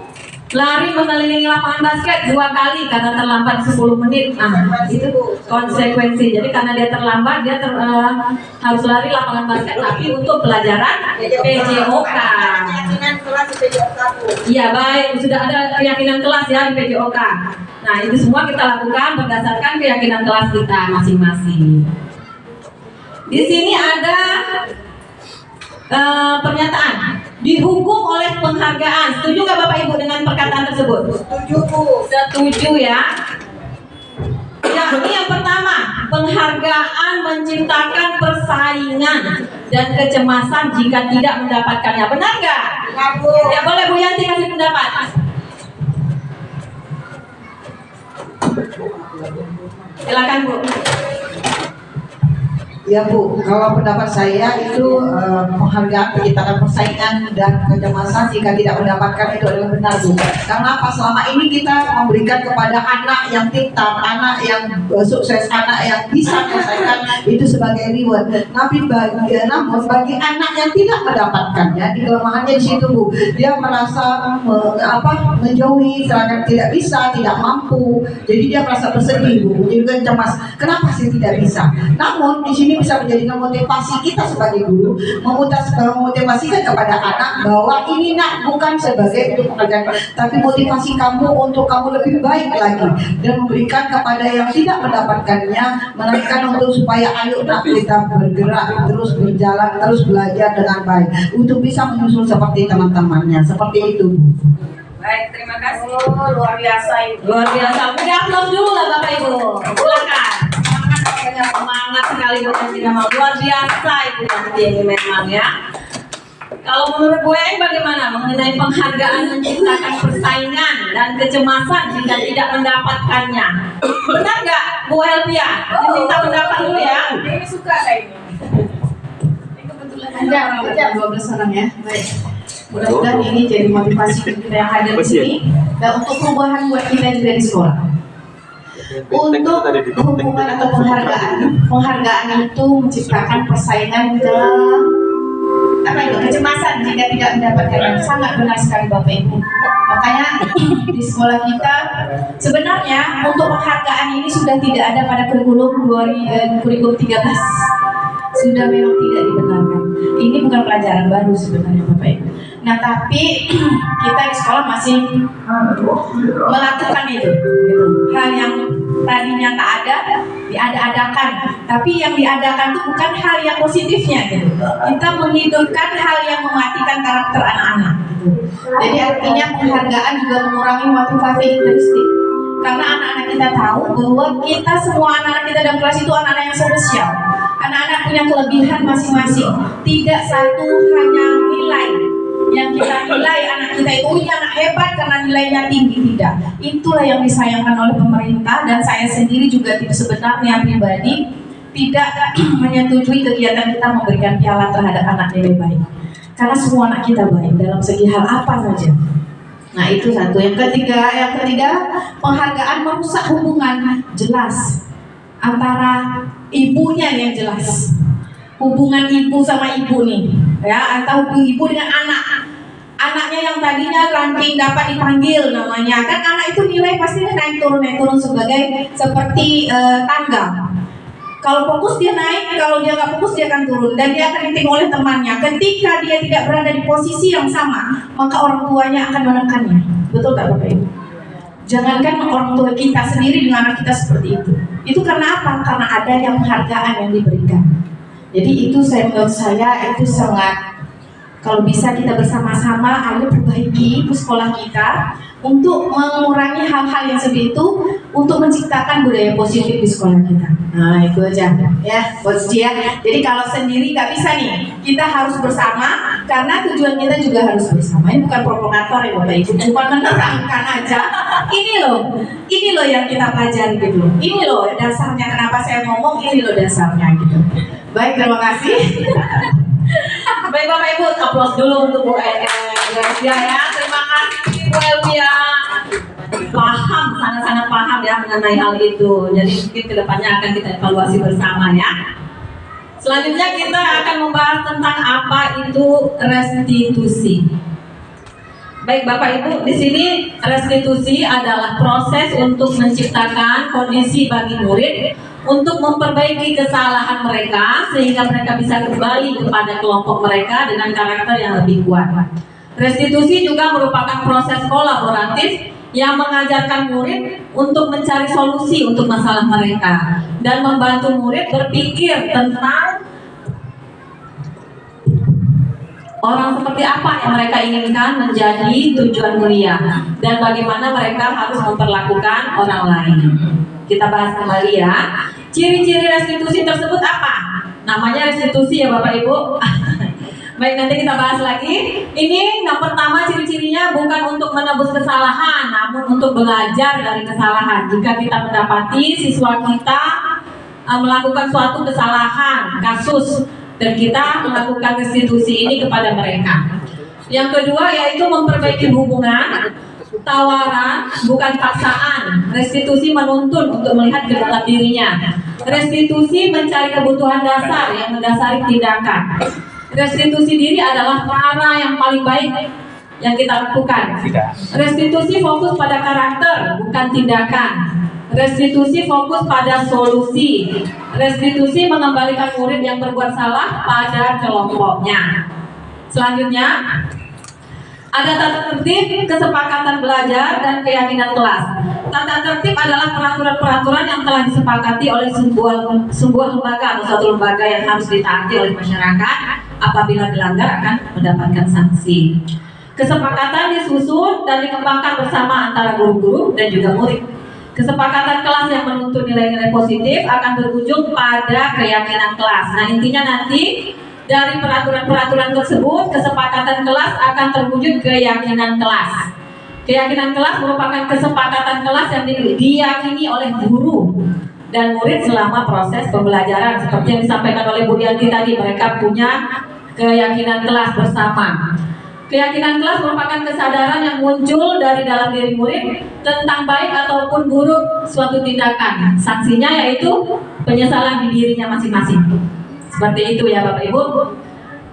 F: lari mengelilingi lapangan basket 2 kali karena terlambat 10 menit. Nah, itu konsekuensi. Jadi karena dia terlambat, dia harus lari lapangan basket, tapi untuk pelajaran PJOK.
B: Keyakinan kelas di PJOK Bu.
F: Iya, baik, sudah ada keyakinan kelas ya di PJOK. Nah, itu semua kita lakukan berdasarkan keyakinan kelas kita masing-masing. Di sini ada pernyataan dihukum oleh penghargaan. Setuju nggak Bapak Ibu dengan perkataan tersebut?
B: Setuju Bu.
F: Setuju ya. Yakni yang pertama, penghargaan menciptakan persaingan dan kecemasan jika tidak mendapatkannya. Benar nggak?
B: Benar Bu.
F: Ya, boleh Bu Yanti kasih pendapat. Silakan Bu.
B: Ya Bu, kalau pendapat saya itu penghargaan menciptakan persaingan dan kecemasan jika tidak mendapatkan itu adalah benar Bu. Karena apa? Selama ini kita memberikan kepada anak yang pintar, anak yang sukses, anak yang bisa menyelesaikan itu sebagai reward. Namun bagi anak yang tidak mendapatkannya, di kelemahannya di situ Bu. Dia merasa menjauhi, seragam tidak bisa, tidak mampu. Jadi dia merasa bersedih Bu, juga cemas. Kenapa sih tidak bisa? Namun di sini bisa menjadikan motivasi kita sebagai guru, memotivasikan kepada anak bahwa ini nak bukan sebagai untuk penghargaan, tapi motivasi kamu untuk kamu lebih baik lagi dan memberikan kepada yang tidak mendapatkannya, menaikkan untuk supaya ayo nak kita bergerak terus berjalan terus belajar dengan baik untuk bisa menyusul seperti teman-temannya, seperti itu Bu.
F: Baik, terima kasih.
A: Oh, luar biasa itu.
F: Luar biasa. Udah upload dulu lah Bapak Ibu. Silakan. Semangat sekali Bu Yanti, memang luar biasa Ibu Yanti ini memang ya. Kalau menurut Bu Yanti bagaimana mengenai penghargaan menciptakan persaingan dan kecemasan jika tidak mendapatkannya? Benar nggak Bu Elvia? Diminta pendapat dulu ya.
A: Ini suka saya ini. Ini kebetulan ada 12 orang ya. Baik. Mudah-mudahan ini jadi motivasi untuk kita yang hadir di sini dan untuk perubahan buat kita juga di sekolah. Untuk hubungan atau penghargaan itu menciptakan persaingan ke kecemasan jika tidak mendapatkan. Sangat benar sekali Bapak Ibu. Makanya di sekolah kita sebenarnya untuk penghargaan ini sudah tidak ada pada kurikulum 13. Sudah memang tidak dibenarkan. Ini bukan pelajaran baru sebenarnya Bapak Ibu. Nah, tapi kita di sekolah masih melakukan itu, gitu. Hal yang tadinya tak ada diada-adakan, tapi yang diadakan itu bukan hal yang positifnya, gitu. Kita menghidupkan hal yang mematikan karakter anak-anak, gitu. Jadi artinya penghargaan juga mengurangi motivasi intrinsik. Karena anak-anak kita tahu bahwa kita semua anak-anak kita dalam kelas itu anak-anak yang spesial. Anak-anak punya kelebihan masing-masing. Tidak satu hanya nilai yang kita nilai anak kita itu anak hebat karena nilainya tinggi, tidak. Itulah yang disayangkan oleh pemerintah dan saya sendiri juga sebenarnya pribadi tidak menyetujui kegiatan kita memberikan piala terhadap anak nilai baik. Karena semua anak kita baik dalam segi hal apa saja. Nah, itu satu. Yang ketiga, penghargaan merusak hubungan jelas antara ibunya yang jelas. Hubungan ibu sama ibu nih, ya, atau ibu dengan anaknya yang tadinya ranking dapat dipanggil namanya, kan anak itu nilai pasti naik turun seperti tangga. Kalau fokus dia naik, kalau dia nggak fokus dia akan turun dan dia akan ditinggal oleh temannya. Ketika dia tidak berada di posisi yang sama, maka orang tuanya akan menekannya. Betul tak Bapak Ibu? Jangankan orang tua kita sendiri dengan anak kita seperti itu. Itu karena apa? Karena ada yang penghargaan yang diberikan.
E: Jadi itu menurut saya itu sangat, kalau bisa kita bersama-sama ayo perbaiki sekolah kita untuk mengurangi hal-hal yang seperti itu, untuk menciptakan budaya positif di sekolah kita. Nah itu aja ya Coach Cia. Jadi kalau sendiri nggak bisa nih, kita harus bersama karena tujuan kita juga harus bersama. Ini bukan provokator ya Bapak Ibu, cuma menerangkan aja. Ini loh yang kita pelajari gitu. Ini loh dasarnya kenapa saya ngomong, ini loh dasarnya gitu. Baik, terima kasih.
F: Baik Bapak Ibu, aplaus dulu untuk Bu Elvia ya. Terima kasih Bu Elvia. Paham, sangat-sangat paham ya mengenai hal itu. Jadi mungkin kedepannya akan kita evaluasi bersama ya. Selanjutnya kita akan membahas tentang apa itu restitusi. Baik Bapak Ibu, di sini restitusi adalah proses untuk menciptakan kondisi bagi murid untuk memperbaiki kesalahan mereka sehingga mereka bisa kembali kepada kelompok mereka dengan karakter yang lebih kuat. Restitusi juga merupakan proses kolaboratif yang mengajarkan murid untuk mencari solusi untuk masalah mereka dan membantu murid berpikir tentang orang seperti apa yang mereka inginkan menjadi tujuan mulia dan bagaimana mereka harus memperlakukan orang lain. Kita bahas kembali ya. Ciri-ciri restitusi tersebut apa? Namanya restitusi ya Bapak Ibu. Baik, nanti kita bahas lagi. Ini yang pertama, ciri-cirinya bukan untuk menebus kesalahan, namun untuk belajar dari kesalahan. Jika kita mendapati siswa kita melakukan suatu kesalahan, kasus, dan kita melakukan restitusi ini kepada mereka. Yang kedua yaitu memperbaiki hubungan. Tawaran bukan paksaan. Restitusi menuntun untuk melihat ke dalam dirinya. Restitusi mencari kebutuhan dasar yang mendasari tindakan. Restitusi diri adalah cara yang paling baik yang kita lakukan. Restitusi fokus pada karakter, bukan tindakan. Restitusi fokus pada solusi. Restitusi mengembalikan murid yang berbuat salah pada kelompoknya. Selanjutnya, ada tata tertib, kesepakatan belajar, dan keyakinan kelas. Tata tertib adalah peraturan-peraturan yang telah disepakati oleh sebuah lembaga atau suatu lembaga yang harus ditaati oleh masyarakat. Apabila dilanggar akan mendapatkan sanksi. Kesepakatan disusun dan dikembangkan bersama antara guru-guru dan juga murid. Kesepakatan kelas yang menuntut nilai-nilai positif akan berujung pada keyakinan kelas. Nah intinya nanti dari peraturan-peraturan tersebut, kesepakatan kelas akan terwujud keyakinan kelas. Keyakinan kelas merupakan kesepakatan kelas yang diyakini oleh guru dan murid selama proses pembelajaran. Seperti yang disampaikan oleh Bu Yanti tadi, mereka punya keyakinan kelas bersama. Keyakinan kelas merupakan kesadaran yang muncul dari dalam diri murid tentang baik ataupun buruk suatu tindakan. Sanksinya yaitu penyesalan di dirinya masing-masing. Seperti itu ya Bapak Ibu.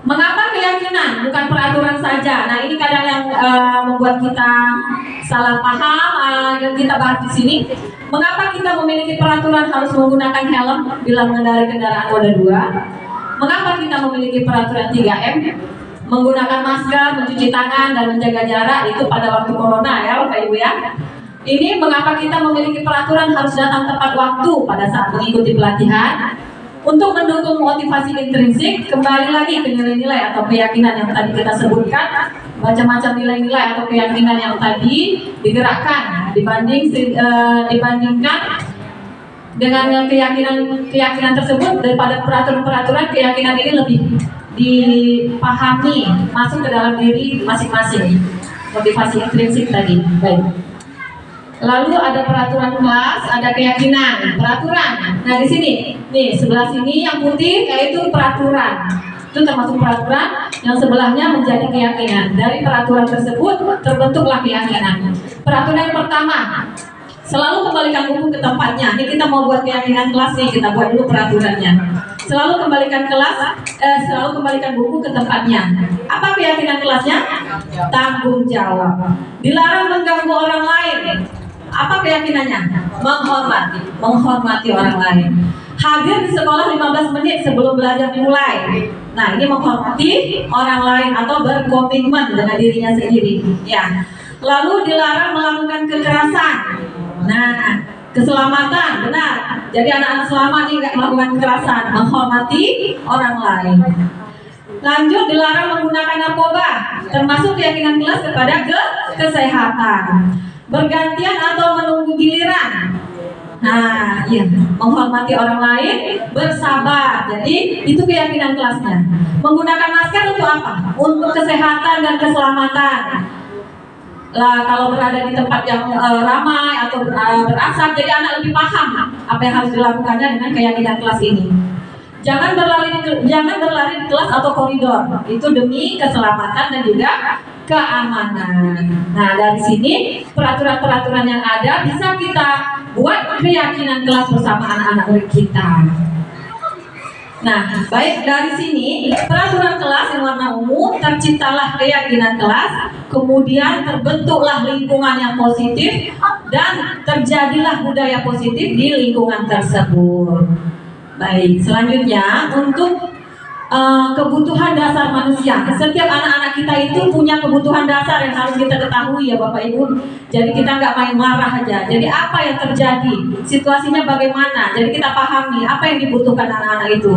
F: Mengapa keyakinan bukan peraturan saja? Nah ini kadang yang membuat kita salah paham yang kita bahas di sini. Mengapa kita memiliki peraturan harus menggunakan helm bila mengendarai kendaraan roda 2? Mengapa kita memiliki peraturan 3M? Menggunakan masker, mencuci tangan, dan menjaga jarak itu pada waktu corona ya Bapak Ibu ya. Ini mengapa kita memiliki peraturan harus datang tepat waktu pada saat mengikuti pelatihan. Untuk mendukung motivasi intrinsik, kembali lagi ke nilai-nilai atau keyakinan yang tadi kita sebutkan. Macam-macam nilai-nilai atau keyakinan yang tadi digerakkan dibandingkan dengan keyakinan tersebut. Daripada peraturan-peraturan, keyakinan ini lebih dipahami, masuk ke dalam diri masing-masing. Motivasi intrinsik tadi. Baik. Lalu ada peraturan kelas, ada keyakinan, peraturan. Nah di sini, nih sebelah sini yang putih yaitu peraturan. Itu termasuk peraturan, yang sebelahnya menjadi keyakinan. Dari peraturan tersebut terbentuklah keyakinan. Peraturan yang pertama, selalu kembalikan buku ke tempatnya. Ini kita mau buat keyakinan kelas nih, kita buat dulu peraturannya. Selalu kembalikan buku ke tempatnya. Apa keyakinan kelasnya? Tanggung jawab. Dilarang mengganggu orang lain. Apa keyakinannya? Menghormati orang lain. Hadir di sekolah 15 menit sebelum belajar dimulai. Nah, ini menghormati orang lain atau berkomitmen dengan dirinya sendiri. Ya. Lalu dilarang melakukan kekerasan. Nah, Keselamatan, benar. Jadi anak-anak selamat nih nggak melakukan kekerasan, menghormati orang lain. Lanjut, dilarang menggunakan narkoba, termasuk keyakinan kelas kepada kesehatan. Bergantian atau menunggu giliran. Nah, iya, menghormati orang lain, bersabar. Jadi itu keyakinan kelasnya. Menggunakan masker untuk apa? Untuk kesehatan dan keselamatan. Lah, kalau berada di tempat yang ramai atau berasap, jadi anak lebih paham apa yang harus dilakukannya dengan keyakinan kelas ini. Jangan berlari di kelas atau koridor. Itu demi keselamatan dan juga keamanan. Nah, dari sini peraturan-peraturan yang ada bisa kita buat keyakinan kelas bersama anak-anak murid kita. Nah, baik, dari sini peraturan kelas yang warna ungu, terciptalah keyakinan kelas, kemudian terbentuklah lingkungan yang positif dan terjadilah budaya positif di lingkungan tersebut. Baik, selanjutnya untuk kebutuhan dasar manusia. Setiap anak-anak kita itu punya kebutuhan dasar yang harus kita ketahui ya Bapak Ibu. Jadi kita nggak main marah aja. Jadi apa yang terjadi, situasinya bagaimana. Jadi kita pahami apa yang dibutuhkan anak-anak itu.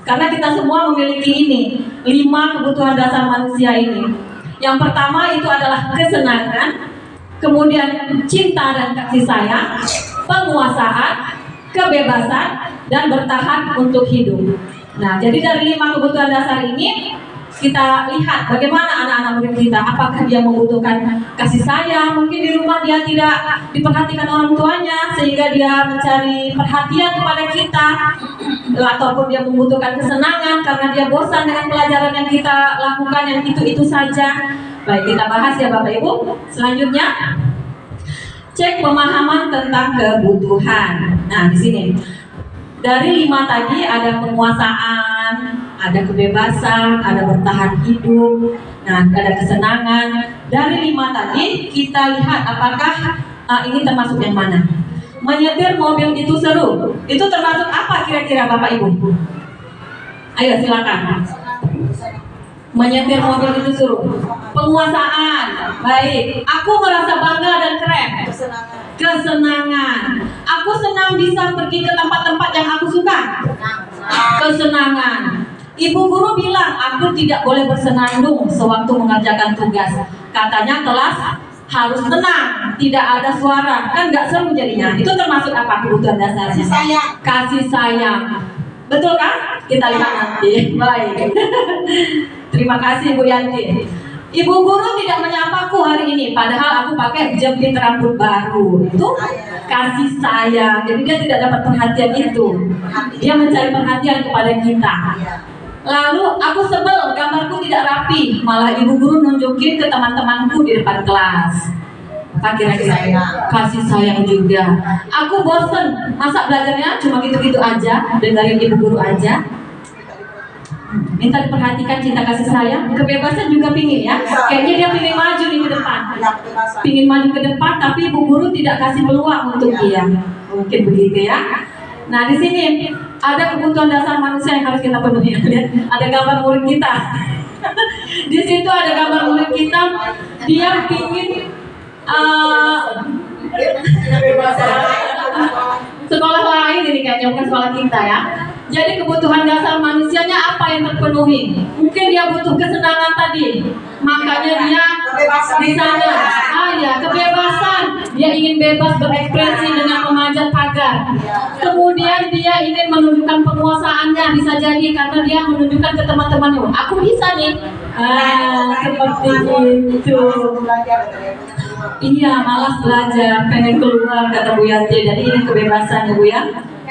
F: Karena kita semua memiliki ini 5 kebutuhan dasar manusia ini. Yang pertama itu adalah kesenangan, kemudian cinta dan kasih sayang, penguasaan, kebebasan, dan bertahan untuk hidup. Nah, jadi dari 5 kebutuhan dasar ini kita lihat bagaimana anak-anak murid kita. Apakah dia membutuhkan kasih sayang? Mungkin di rumah dia tidak diperhatikan orang tuanya sehingga dia mencari perhatian kepada kita. Ataupun dia membutuhkan kesenangan karena dia bosan dengan pelajaran yang kita lakukan yang itu-itu saja. Baik, kita bahas ya Bapak Ibu. Selanjutnya, cek pemahaman tentang kebutuhan. Nah, di sini dari 5 tadi ada penguasaan, ada kebebasan, ada bertahan hidup, nah ada kesenangan. Dari 5 tadi kita lihat apakah ini termasuk yang mana. Menyetir mobil itu seru. Itu termasuk apa kira-kira Bapak Ibu? Ayo silakan. Menyetir mobil itu seru. Penguasaan, baik. Aku merasa bangga dan keren. Kesenangan. Aku senang bisa pergi ke tempat-tempat yang aku suka. Kesenangan. Ibu guru bilang aku tidak boleh bersenandung sewaktu mengerjakan tugas. Katanya kelas harus tenang, tidak ada suara. Kan nggak seru jadinya. Itu termasuk apa kebutuhan dasarnya? Kasih sayang. Kasih sayang. Betul kan? Kita lihat nanti. Baik. Terima kasih Bu Yanti. Ibu guru tidak menyapaku hari ini, padahal aku pakai jepit rambut baru. Itu kasih sayang. Jadi dia tidak dapat perhatian itu. Dia mencari perhatian kepada kita. Lalu aku sebel, gambarku tidak rapi. Malah ibu guru nunjukin ke teman-temanku di depan kelas. Apa kira-kira? Kasih sayang juga. Aku bosen, masa belajarnya cuma gitu-gitu aja, dengerin ibu guru aja. Minta diperhatikan, cinta kasih sayang. Kebebasan juga pingin ya. Kayaknya dia pingin maju nih ke depan. Pingin maju ke depan, tapi ibu guru tidak kasih peluang untuk dia. Mungkin begitu ya. Nah, di sini ada kebutuhan dasar manusia yang harus kita penuhi. Lihat, ada gambar murid kita. Di situ ada gambar murid kita. Dia pingin sekolah lain ini kayaknya, bukan sekolah kita ya. Jadi kebutuhan dasar manusianya apa yang terpenuhi? Mungkin dia butuh kesenangan tadi, makanya dia di sana. Ya, kebebasan. Dia ingin bebas berekspresi dengan memanjat pagar. Kemudian dia ingin menunjukkan penguasaannya, bisa jadi karena dia menunjukkan ke teman-temannya, aku bisa nih. Seperti itu. Iya, malas belajar, pengen keluar kata Bu Yanti. Jadi ini kebebasan ya Bu ya.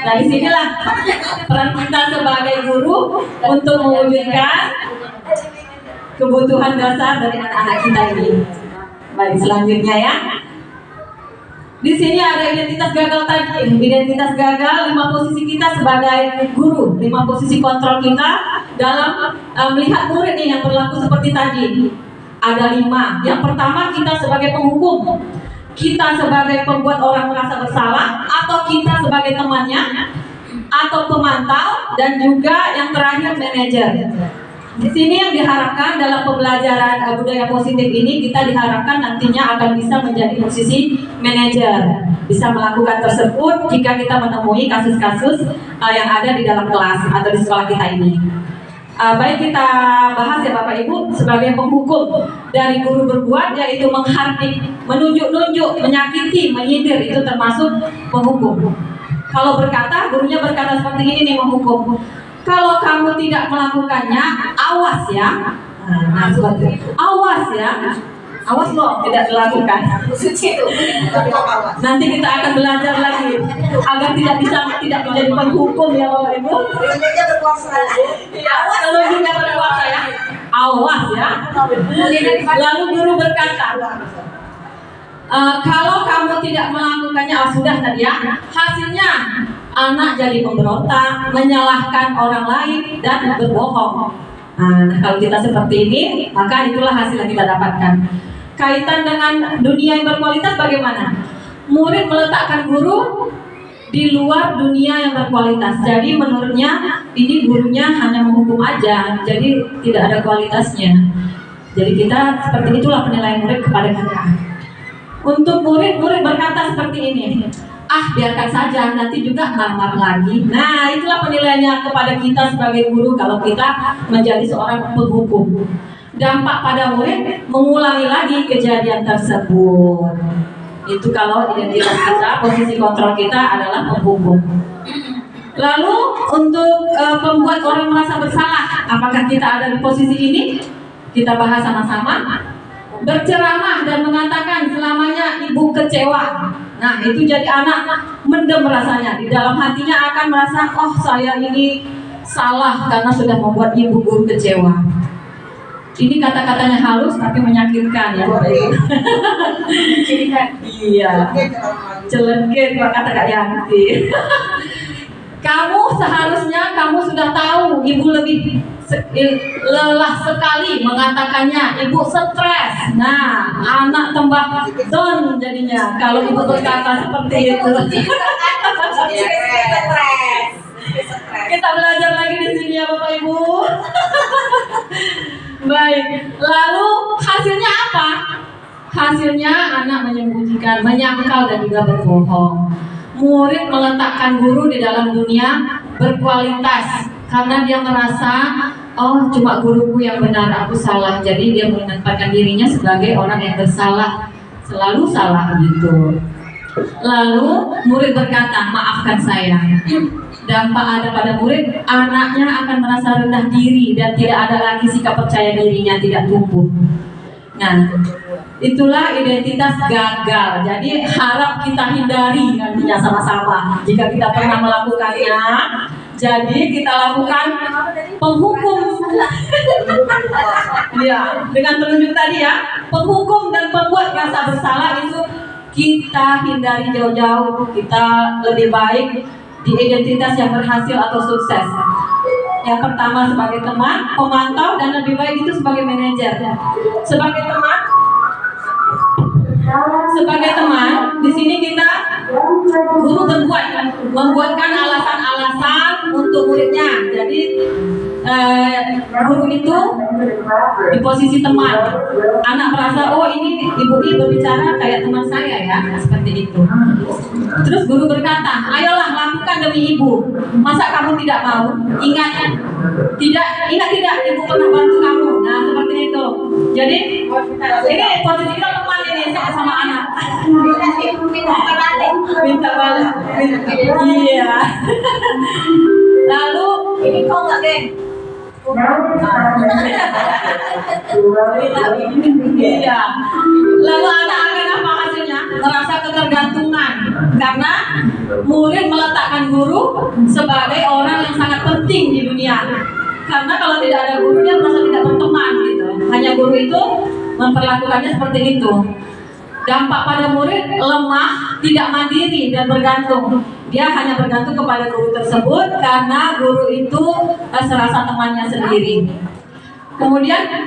F: Nah, disinilah peran kita sebagai guru untuk mewujudkan kebutuhan dasar dari anak-anak kita ini. Baik, selanjutnya ya. Di sini ada identitas gagal tadi. Identitas gagal, 5 posisi kita sebagai guru, 5 posisi kontrol kita dalam melihat murid nih yang berlaku seperti tadi. Ada 5. Yang pertama, kita sebagai penghukum. Kita sebagai pembuat orang merasa bersalah, atau kita sebagai temannya, atau pemantau, dan juga yang terakhir manajer. Di sini yang diharapkan dalam pembelajaran budaya positif ini, kita diharapkan nantinya akan bisa menjadi posisi manajer, bisa melakukan tersebut jika kita menemui kasus-kasus yang ada di dalam kelas atau di sekolah kita ini. Baik, kita bahas ya Bapak Ibu, sebagai penghukum dari guru berbuat, yaitu menghardik, menunjuk-nunjuk, menyakiti, menyindir, itu termasuk penghukum. Kalau berkata, gurunya berkata seperti ini nih, menghukum. Kalau kamu tidak melakukannya, awas ya. Nah, seperti itu. Awas ya. Awas loh, tidak dilakukan. Nanti kita akan belajar lagi agar tidak menjadi penghukum ya Bapak Ibu. Awas kalau juga berkuasa ya. Awas ya. Lalu guru berkata, kalau kamu tidak melakukannya, sudah tadi ya, hasilnya anak jadi memberontak, menyalahkan orang lain, dan berbohong. Nah, kalau kita seperti ini, maka itulah hasil yang kita dapatkan. Kaitan dengan dunia yang berkualitas bagaimana? Murid meletakkan guru di luar dunia yang berkualitas. Jadi menurutnya ini gurunya hanya menghukum aja, jadi tidak ada kualitasnya. Jadi kita seperti itulah penilaian murid kepada kita. Untuk murid berkata seperti ini, biarkan saja, nanti juga marah lagi. Nah, itulah penilaiannya kepada kita sebagai guru kalau kita menjadi seorang penghukum. Dampak pada murid mengulangi lagi kejadian tersebut. Itu kalau identitas kita, posisi kontrol kita adalah penghukum. Lalu untuk membuat orang merasa bersalah, apakah kita ada di posisi ini? Kita bahas sama-sama. Berceramah dan mengatakan selamanya ibu kecewa. Nah, itu jadi anak mendem rasanya. Di dalam hatinya akan merasa, oh saya ini salah karena sudah membuat ibu guru kecewa. Ini kata-katanya halus tapi menyakitkan ya Bapak Ibu. Iya. Celengket kata Kak Yanti. Kamu sudah tahu ibu lebih lelah sekali mengatakannya, ibu stres. Nah, anak tambah down jadinya kalau ibu berkata seperti itu. Kita belajar lagi di sini ya Bapak Ibu. Baik, lalu hasilnya apa? Hasilnya anak menyembunyikan, menyangkal dan juga berbohong. Murid meletakkan guru di dalam dunia berkualitas karena dia merasa, oh cuma guruku yang benar, aku salah. Jadi dia menempatkan dirinya sebagai orang yang bersalah, selalu salah gitu. Lalu murid berkata, maafkan saya. Dampak ada pada murid, anaknya akan merasa rendah diri dan tidak ada lagi sikap percaya dirinya, tidak tumbuh. Nah, itulah identitas gagal. Jadi harap kita hindari nantinya sama-sama. Jika kita pernah melakukannya, jadi kita lakukan penghukum. Ya, dengan penunjuk tadi ya, penghukum dan pembuat rasa bersalah itu kita hindari jauh-jauh. Kita lebih baik di identitas yang berhasil atau sukses. Yang pertama sebagai teman, pemantau, dan lebih baik itu sebagai manajer. Sebagai teman, di sini kita guru membuatkan alasan-alasan untuk muridnya. Jadi guru itu di posisi teman. Anak merasa, oh ini ibu ini berbicara kayak teman saya ya, seperti itu. Terus guru berkata, ayolah lakukan demi ibu. Masa kamu tidak mau? Ingat tidak ibu pernah bantu kamu. Nah seperti itu. Jadi ini posisi kita teman ini sama anak. Minta balik. Iya. Lalu ini kok nggak geng? Iya. Lalu anak akan apa hasilnya? Merasa ketergantungan karena murid meletakkan guru sebagai orang yang sangat penting di dunia. Karena kalau tidak ada guru dia merasa tidak berteman gitu. Hanya guru itu memperlakukannya seperti itu. Dampak pada murid lemah, tidak mandiri dan bergantung. Dia hanya bergantung kepada guru tersebut karena guru itu serasa temannya sendiri. Kemudian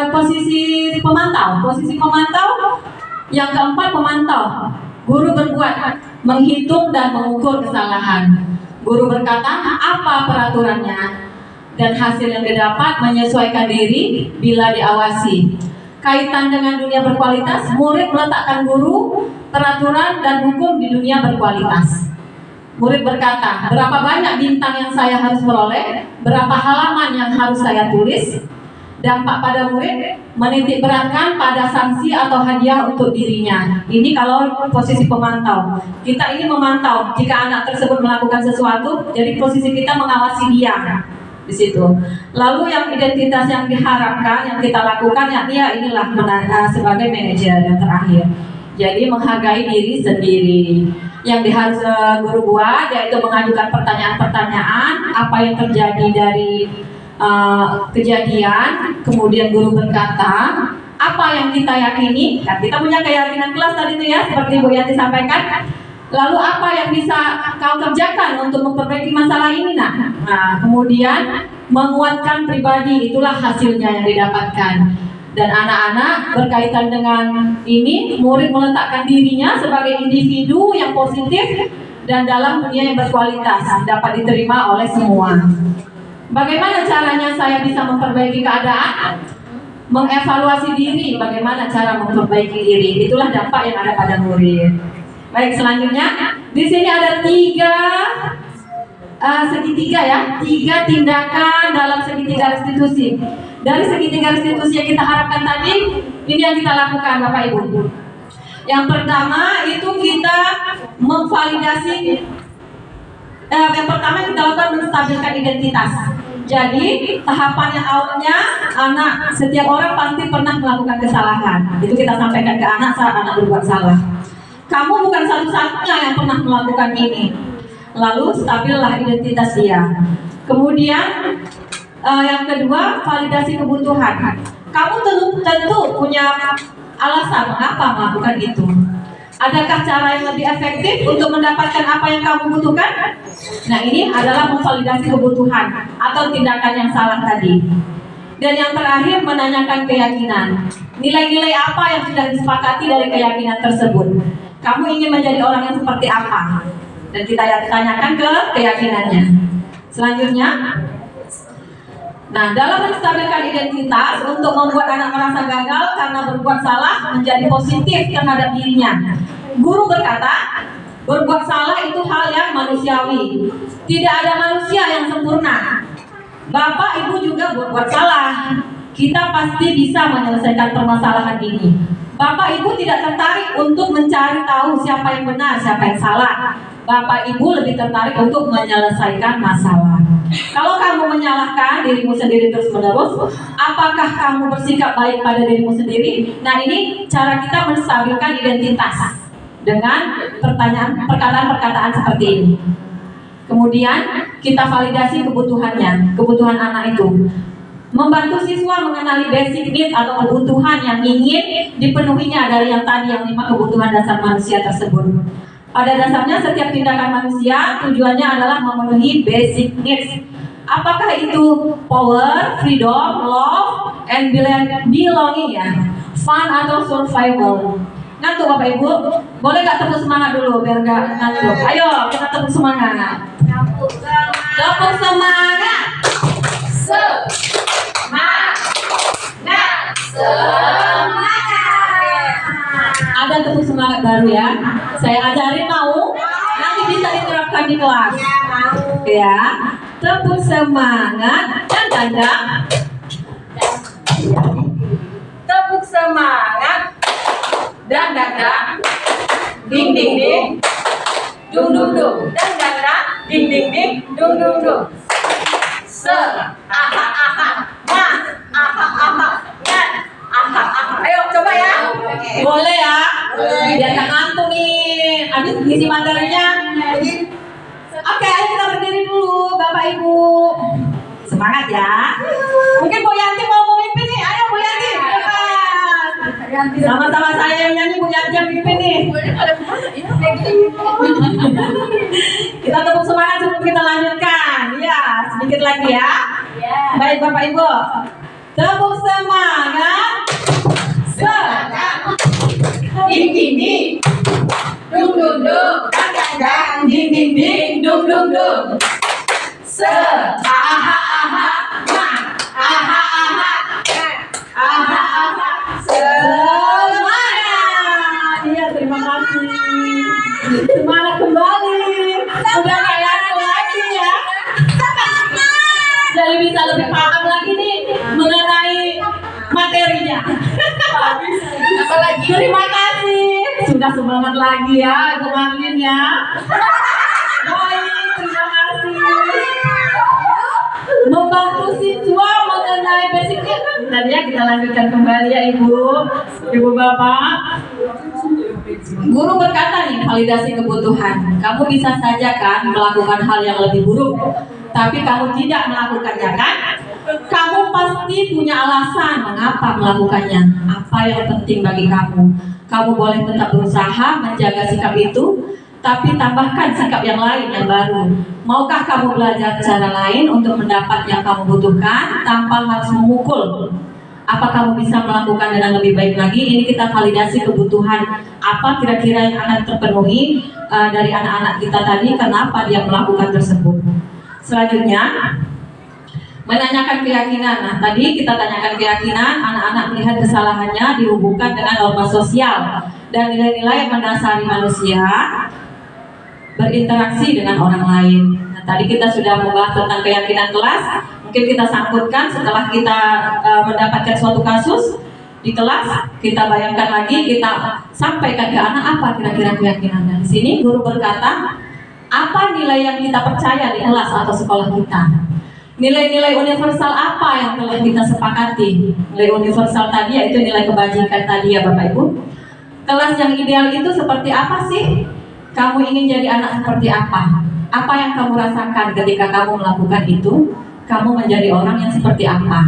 F: posisi pemantau yang keempat, pemantau. Guru berbuat, menghitung dan mengukur kesalahan. Guru berkata, apa peraturannya? dan hasil yang didapat menyesuaikan diri bila diawasi. Kaitan dengan dunia berkualitas, murid meletakkan guru, peraturan, dan hukum di dunia berkualitas. Murid berkata, berapa banyak bintang yang saya harus peroleh, berapa halaman yang harus saya tulis. Dampak pada murid menitik beratkan pada sanksi atau hadiah untuk dirinya. Ini kalau posisi pemantau. Kita ini memantau jika anak tersebut melakukan sesuatu, jadi posisi kita mengawasi dia di situ. Lalu yang identitas yang diharapkan, yang kita lakukan, ya inilah sebagai manajer yang terakhir. Jadi menghargai diri sendiri. Yang harus guru buat yaitu mengajukan pertanyaan-pertanyaan apa yang terjadi dari kejadian. Kemudian guru berkata apa yang kita yakini, kan kita punya keyakinan kelas tadi itu ya, seperti Bu Yanti sampaikan. Lalu apa yang bisa kau kerjakan untuk memperbaiki masalah ini? Nah, kemudian menguatkan pribadi, itulah hasilnya yang didapatkan. Dan anak-anak berkaitan dengan ini, murid meletakkan dirinya sebagai individu yang positif dan dalam dunia yang berkualitas, dapat diterima oleh semua. Bagaimana caranya saya bisa memperbaiki keadaan? Mengevaluasi diri, bagaimana cara memperbaiki diri. Itulah dampak yang ada pada murid. Baik, selanjutnya di sini ada segitiga ya, 3 tindakan dalam segitiga restitusi. Dari segitiga restitusi yang kita harapkan tadi, ini yang kita lakukan Bapak Ibu. Yang pertama itu kita memvalidasi. Yang pertama kita lakukan menstabilkan identitas. Jadi tahapan yang awalnya setiap orang pasti pernah melakukan kesalahan. Itu kita sampaikan ke anak saat anak berbuat salah. Kamu bukan satu-satunya yang pernah melakukan ini. Lalu stabillah identitas dia. Kemudian yang kedua, validasi kebutuhan. Kamu tentu punya alasan mengapa melakukan itu. Adakah cara yang lebih efektif untuk mendapatkan apa yang kamu butuhkan? Nah, ini adalah memvalidasi kebutuhan atau tindakan yang salah tadi. Dan yang terakhir, menanyakan keyakinan. Nilai-nilai apa yang sudah disepakati dari keyakinan tersebut? Kamu ingin menjadi orang yang seperti apa? Dan kita tanyakan ke keyakinannya. Selanjutnya, nah, dalam menstabilkan identitas untuk membuat anak merasa gagal karena berbuat salah menjadi positif terhadap dirinya. Guru berkata, berbuat salah itu hal yang manusiawi. Tidak ada manusia yang sempurna. Bapak Ibu juga berbuat salah. Kita pasti bisa menyelesaikan permasalahan ini. Bapak Ibu tidak tertarik untuk mencari tahu siapa yang benar, siapa yang salah. Bapak Ibu lebih tertarik untuk menyelesaikan masalah. Kalau kamu menyalahkan dirimu sendiri terus-menerus, apakah kamu bersikap baik pada dirimu sendiri? Nah, ini cara kita menstabilkan identitas dengan perkataan-perkataan seperti ini. Kemudian kita validasi kebutuhannya, kebutuhan anak itu. Membantu siswa mengenali basic need atau kebutuhan yang ingin dipenuhinya dari yang tadi, yang 5 kebutuhan dasar manusia tersebut. Pada dasarnya setiap tindakan manusia tujuannya adalah memenuhi basic needs. Apakah itu power, freedom, love, and belonging ya, fun atau survival? Ngantuk Bapak Ibu? Boleh gak tepuk semangat dulu biar gak ngantuk? Ayo kita tepuk semangat. Tepuk semangat. Ada tepuk semangat baru ya. Saya ajarin, mau? Nanti bisa diterapkan di kelas. Ya, tepuk semangat dan dandang. Tepuk semangat dan dandang. Ding ding ding. Dung dung dung. Dan dandang. Ding ding ding. Dung dung dung. Aha aha. Ma. Aha aha. Nyan. Aha aha. Ayo coba ya. Boleh ya. Biar gak ngantuk nih. Habis ngisi materinya. Oke, ayo kita berdiri dulu Bapak Ibu. Semangat ya. Mungkin Bu Yanti mau memimpin nih. Ayo Bu Yanti. Sama-sama saya yang nyanyi, Bu Yanti yang memimpin nih. Kita tepuk semangat sebelum kita lanjutkan. Ya, sedikit lagi ya. Baik Bapak Ibu. Tepuk semangat. Ding ding ding. Dung dung dung. Dang dang dang. Ding ding ding. Dung dung dung. Aha aha. Terima kasih. Sudah semangat lagi ya, Ibu Marlin ya. Baik, terima kasih. Membantu siswa mengenai basicnya. Tadi ya kita lanjutkan kembali ya Ibu Bapak. Guru berkata nih, validasi kebutuhan. Kamu bisa saja kan melakukan hal yang lebih buruk, tapi kamu tidak melakukannya kan? Kamu pasti punya alasan mengapa melakukannya. Apa yang penting bagi kamu? Kamu boleh tetap berusaha menjaga sikap itu, tapi tambahkan sikap yang lain yang baru. Maukah kamu belajar cara lain untuk mendapat yang kamu butuhkan tanpa harus memukul? Apa kamu bisa melakukan dengan lebih baik lagi? Ini kita validasi kebutuhan apa kira-kira yang akan terpenuhi dari anak-anak kita tadi, kenapa dia melakukan tersebut. Selanjutnya, menanyakan keyakinan. Nah, tadi kita tanyakan keyakinan, anak-anak melihat kesalahannya dihubungkan dengan norma sosial dan nilai-nilai yang mendasari manusia berinteraksi dengan orang lain. Nah, tadi kita sudah membahas tentang keyakinan kelas. Mungkin kita sangkutkan setelah kita mendapatkan suatu kasus di kelas, kita bayangkan lagi, kita sampaikan ke anak apa kira-kira keyakinannya. Di sini guru berkata, apa nilai yang kita percaya di kelas atau sekolah kita? Nilai-nilai universal apa yang telah kita sepakati? Nilai universal tadi yaitu nilai kebajikan tadi ya Bapak Ibu. Kelas yang ideal itu seperti apa sih? Kamu ingin jadi anak seperti apa? Apa yang kamu rasakan ketika kamu melakukan itu? Kamu menjadi orang yang seperti apa?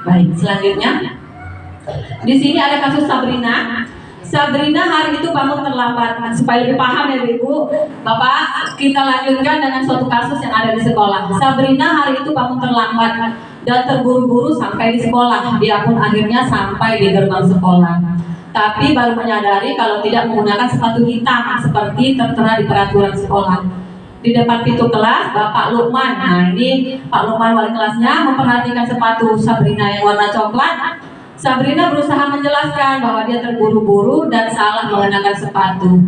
F: Baik, selanjutnya. Di sini ada kasus Sabrina. Sabrina hari itu bangun terlambat. Supaya lebih paham ya Ibu, Bapak, kita lanjutkan dengan suatu kasus yang ada di sekolah. Sabrina hari itu bangun terlambat dan terburu-buru sampai di sekolah. Dia pun akhirnya sampai di gerbang sekolah. Tapi baru menyadari kalau tidak menggunakan sepatu hitam seperti tertera di peraturan sekolah. Di depan pintu kelas, Bapak Lukman. Nah, ini Pak Lukman wali kelasnya memperhatikan sepatu Sabrina yang warna coklat. Sabrina berusaha menjelaskan bahwa dia terburu-buru dan salah mengenakan sepatu.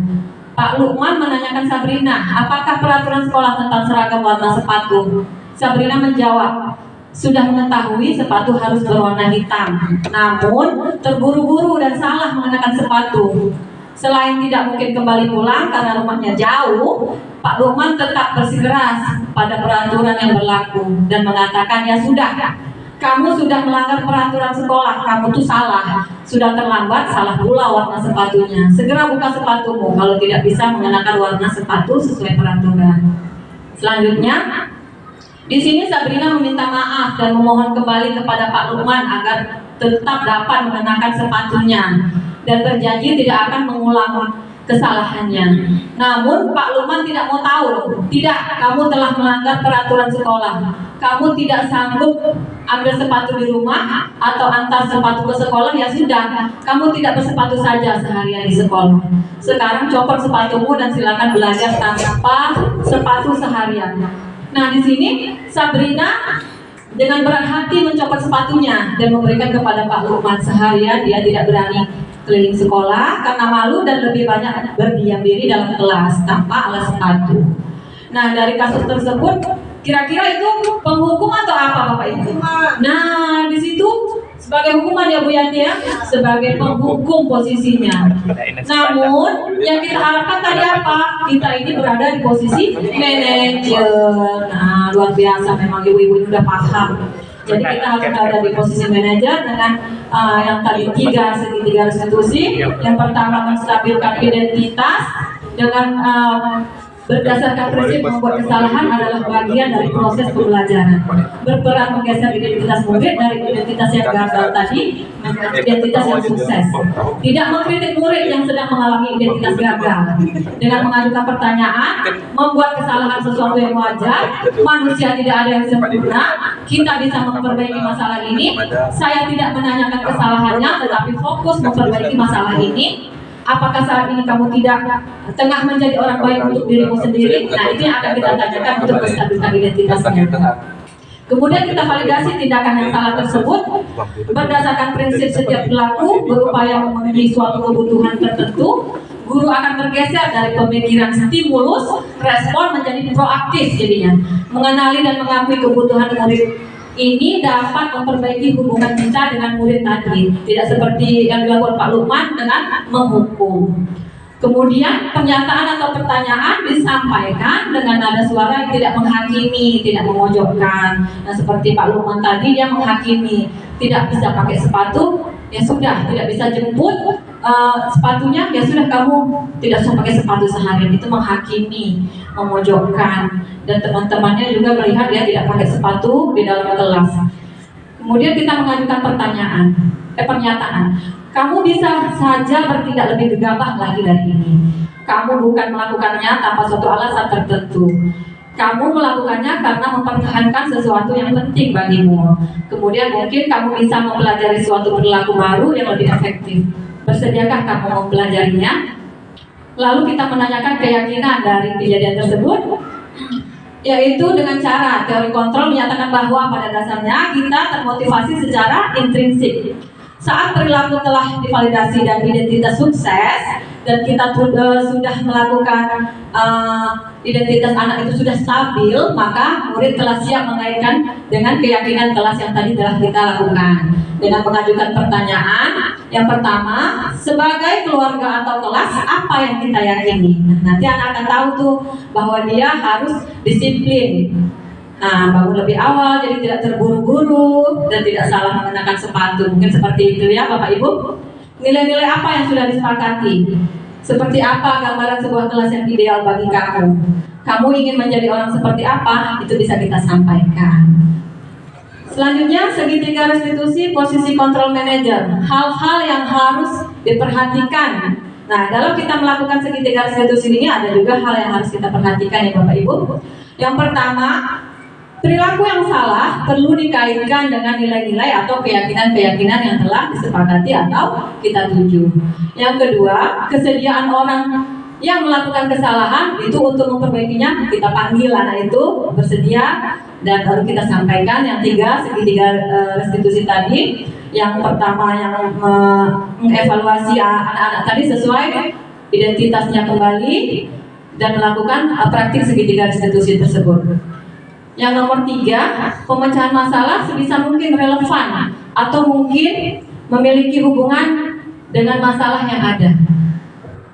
F: Pak Lukman menanyakan Sabrina, apakah peraturan sekolah tentang seragam warna sepatu? Sabrina menjawab, sudah mengetahui sepatu harus berwarna hitam, namun terburu-buru dan salah mengenakan sepatu. Selain tidak mungkin kembali pulang karena rumahnya jauh, Pak Lukman tetap bersikeras pada peraturan yang berlaku dan mengatakan, ya sudah, kamu sudah melanggar peraturan sekolah, kamu tuh salah, sudah terlambat, salah pula warna sepatunya. Segera buka sepatumu kalau tidak bisa mengenakan warna sepatu sesuai peraturan. Selanjutnya, di sini Sabrina meminta maaf dan memohon kembali kepada Pak Lukman agar tetap dapat mengenakan sepatunya dan berjanji tidak akan mengulang kesalahannya. Namun Pak Lukman tidak mau tahu. Tidak, kamu telah melanggar peraturan sekolah. Kamu tidak sanggup ambil sepatu di rumah atau antar sepatu ke sekolah, ya sudah, kamu tidak bersepatu saja seharian di sekolah. Sekarang copot sepatumu dan silakan belajar tanpa sepatu seharian. Nah, di sini Sabrina dengan berat hati mencopot sepatunya dan memberikan kepada Pak Lukman. Seharian dia tidak berani keliling sekolah karena malu dan lebih banyak berdiam diri dalam kelas tanpa alas sepatu. Nah, dari kasus tersebut kira-kira itu penghukum atau apa Bapak Ibu? Nah, di situ sebagai hukuman ya Bu Yanti ya, sebagai penghukum posisinya. Namun yang kita harapkan tadi apa? Kita ini berada di posisi manajer. Nah, luar biasa memang ibu-ibu udah paham. Jadi kita harus berada di posisi manajer dengan yang tadi tiga restitusi. Yang pertama menstabilkan identitas dengan berdasarkan prinsip membuat kesalahan adalah bagian dari proses pembelajaran. Berperan menggeser identitas murid dari identitas yang gagal tadi menjadi identitas yang sukses. Tidak mengkritik murid yang sedang mengalami identitas gagal. Dengan mengajukan pertanyaan, membuat kesalahan sesuatu yang wajar. Manusia tidak ada yang sempurna. Kita bisa memperbaiki masalah ini. Saya tidak menanyakan kesalahannya, tetapi fokus memperbaiki masalah ini. Apakah saat ini kamu tidak tengah menjadi orang baik untuk dirimu sendiri? Nah, itu yang akan kita tanyakan untuk menstabilkan identitasnya. Kemudian kita validasi tindakan yang salah tersebut berdasarkan prinsip setiap pelaku berupaya memenuhi suatu kebutuhan tertentu. Guru akan bergeser dari pemikiran stimulus, respon menjadi proaktif jadinya, mengenali dan mengakui kebutuhan murid ini dapat memperbaiki hubungan kita dengan murid tadi. Tidak seperti yang dilakukan Pak Lukman dengan menghukum. Kemudian pernyataan atau pertanyaan disampaikan dengan nada suara yang tidak menghakimi, tidak memojokkan. Nah seperti Pak Lukman tadi, dia menghakimi, tidak bisa pakai sepatu, ya sudah, tidak bisa jemput sepatunya, ya sudah kamu tidak usah pakai sepatu seharian. Itu menghakimi, memojokkan. Dan teman-temannya juga melihat dia tidak pakai sepatu di dalam kelas. Kemudian kita mengajukan pernyataan. Kamu bisa saja bertindak lebih gegabah lagi dari ini. Kamu bukan melakukannya tanpa suatu alasan tertentu. Kamu melakukannya karena mempertahankan sesuatu yang penting bagimu. Kemudian mungkin kamu bisa mempelajari suatu perilaku baru yang lebih efektif. Bersediakah kamu mempelajarinya? Lalu kita menanyakan keyakinan dari kejadian tersebut, yaitu dengan cara teori kontrol menyatakan bahwa pada dasarnya kita termotivasi secara intrinsik. Saat perilaku telah divalidasi dan identitas sukses, dan kita sudah melakukan identitas anak itu sudah stabil, maka murid telah siap mengaitkan dengan keyakinan kelas yang tadi telah kita lakukan dengan mengajukan pertanyaan. Yang pertama, sebagai keluarga atau kelas, apa yang kita yakini? Nanti anak akan tahu tuh bahwa dia harus disiplin. Nah, bangun lebih awal, jadi tidak terburu-buru dan tidak salah mengenakan sepatu. Mungkin seperti itu ya Bapak Ibu. Nilai-nilai apa yang sudah disepakati? Seperti apa gambaran sebuah kelas yang ideal bagi kamu? Kamu ingin menjadi orang seperti apa? Itu bisa kita sampaikan. Selanjutnya, segitiga restitusi posisi kontrol manajer. Hal-hal yang harus diperhatikan. Nah, dalam kita melakukan segitiga restitusi ini ada juga hal yang harus kita perhatikan ya Bapak Ibu. Yang pertama, perilaku yang salah perlu dikaitkan dengan nilai-nilai atau keyakinan-keyakinan yang telah disepakati atau kita tuju. Yang kedua, kesediaan orang yang melakukan kesalahan itu untuk memperbaikinya, kita panggil anak itu bersedia dan baru kita sampaikan. Yang tiga, segitiga restitusi tadi. Yang pertama yang mengevaluasi anak-anak tadi sesuai identitasnya kembali dan melakukan praktik segitiga restitusi tersebut. Yang nomor tiga, pemecahan masalah sebisa mungkin relevan atau mungkin memiliki hubungan dengan masalah yang ada.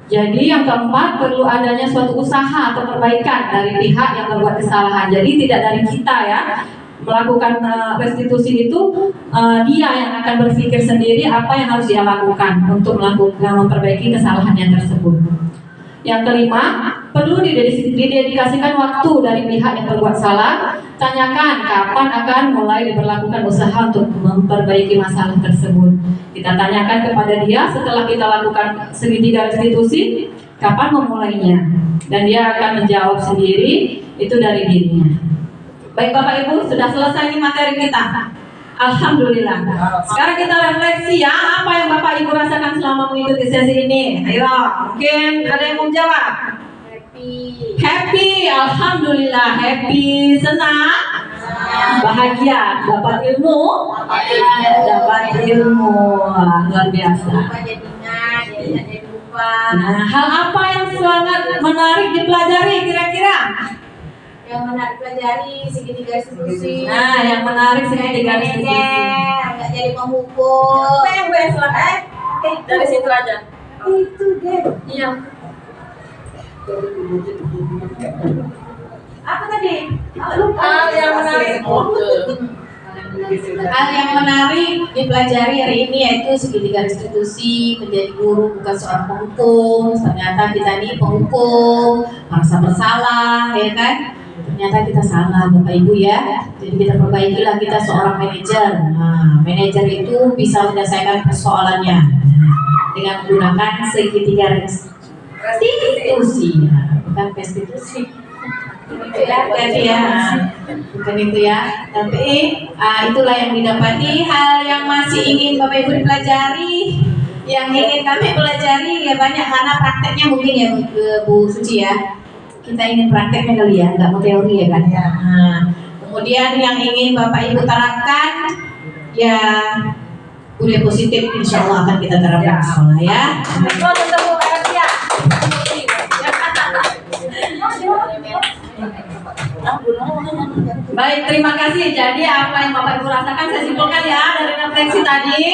F: Jadi yang keempat, perlu adanya suatu usaha atau perbaikan dari pihak yang membuat kesalahan. Jadi tidak dari kita ya melakukan restitusi itu, dia yang akan berpikir sendiri apa yang harus dia lakukan untuk memperbaiki kesalahannya tersebut. Yang kelima, perlu didedikasikan waktu dari pihak yang berbuat salah. Tanyakan kapan akan mulai diberlakukan usaha untuk memperbaiki masalah tersebut. Kita tanyakan kepada dia setelah kita lakukan segitiga restitusi, kapan memulainya. Dan dia akan menjawab sendiri, itu dari dirinya. Baik Bapak Ibu, sudah selesai nih materi kita. Alhamdulillah. Sekarang kita refleksi ya, apa yang Bapak Ibu rasakan selama mengikuti sesi ini? Ayo, mungkin ada yang mau jawab? Happy, alhamdulillah, happy, senang, bahagia, dapat ilmu, luar biasa. Nah, hal apa yang sangat menarik dipelajari kira-kira?
A: Yang menarik pelajari segitiga restitusi.
F: Nah, yang menarik segitiga restitusi.
A: Nggak jadi pemukul.
F: Dari situ aja.
A: Itu deh.
F: Iya.
A: Apa tadi?
F: Hal yang menarik.
A: Hal yang menarik dipelajari hari ini yaitu segitiga restitusi. Menjadi guru bukan seorang penghukum. Ternyata kita ini penghukum, merasa bersalah, ya kan? Ternyata kita salah Bapak Ibu ya. Jadi kita perbaikilah, kita seorang manajer. Nah, manajer itu bisa menyelesaikan persoalannya dengan menggunakan segitiga restitusi, bukan restitusi. Jadi ya, bukan itu ya. Tapi itulah yang didapati. Hal yang masih ingin Bapak Ibu dipelajari, yang ingin kami pelajari ya banyak, karena prakteknya mungkin ya Bu Suci ya. Kita ingin prakteknya kali ya, nggak mau teori ya kan? Nah, kemudian yang ingin Bapak Ibu terapkan ya budaya positif, insya Allah akan kita terapkan di sekolah ya.
F: Baik, terima kasih. Jadi apa yang Bapak Ibu rasakan saya simpulkan ya dari refleksi tadi,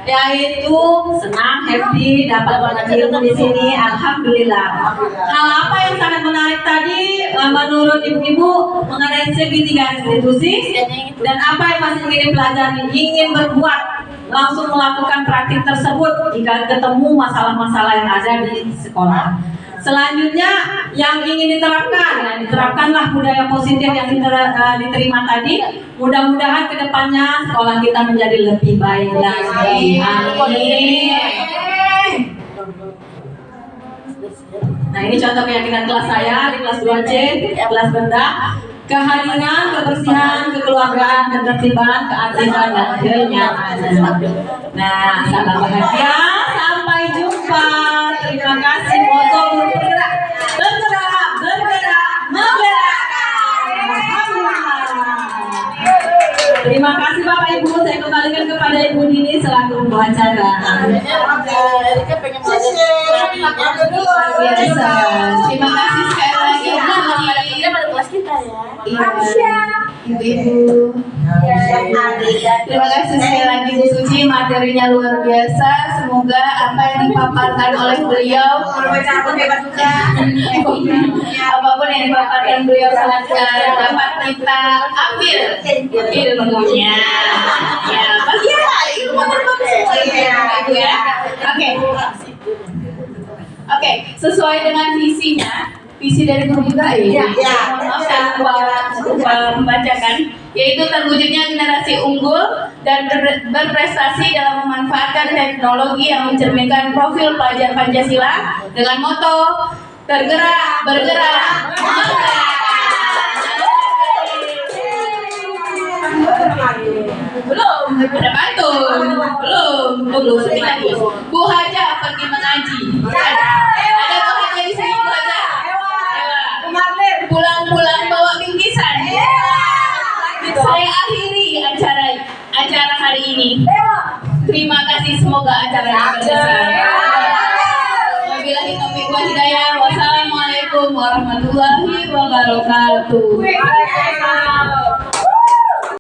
F: yaitu senang, happy, dapat banyak ilmu di sini. Alhamdulillah. Hal apa yang sangat menarik tadi menurut ibu-ibu mengenai segitiga institusi dan apa yang masih ingin dipelajari, ingin berbuat, langsung melakukan praktik tersebut jika ketemu masalah-masalah yang ada di sekolah. Selanjutnya yang ingin diterapkan, nah, diterapkanlah budaya positif yang diterima tadi. Mudah-mudahan kedepannya sekolah kita menjadi lebih baik lagi. Amin. Nah, ini contoh keyakinan kelas saya di kelas 2C, kelas rendah. Kehadiran, kebersihan, kekeluargaan, ketertiban, keaktifan, dan kenyamanan. Nah, salam bahagia, sampai jumpa. Terima kasih. Moto bergerak, bergerak, bergerak, menggerakkan. Terima kasih Bapak Ibu. Saya kembalikan kepada Ibu Dini selaku pembicara.
A: Biasa. Terima kasih sekali lagi. Ibu-ibu. Terima kasih sekali lagi Bu Suci, materinya luar biasa. Semoga apa yang dipaparkan oleh beliau, apapun yang dipaparkan beliau sangat dapat kita ambil ilmunya. Ya, ilmu terbagus ya. Oke, sesuai dengan visinya. Visi dari guru juga ya. Maaf saya lupa membacakan, yaitu terwujudnya generasi unggul dan berprestasi dalam memanfaatkan teknologi yang mencerminkan profil pelajar Pancasila dengan moto tergerak, bergerak, menggerakkan. Belum, ada pantun. Belum sedikit lagi. Bu Haja pergi mengaji. Ada Bu Haja di sini, Bu Haja. Pulang-pulang bawa bingkisan. Saya akhiri acara hari ini. Terima kasih, semoga acaranya berkesan. Wabillahi taufiq wal hidayah. Wassalamualaikum warahmatullahi wabarakatuh.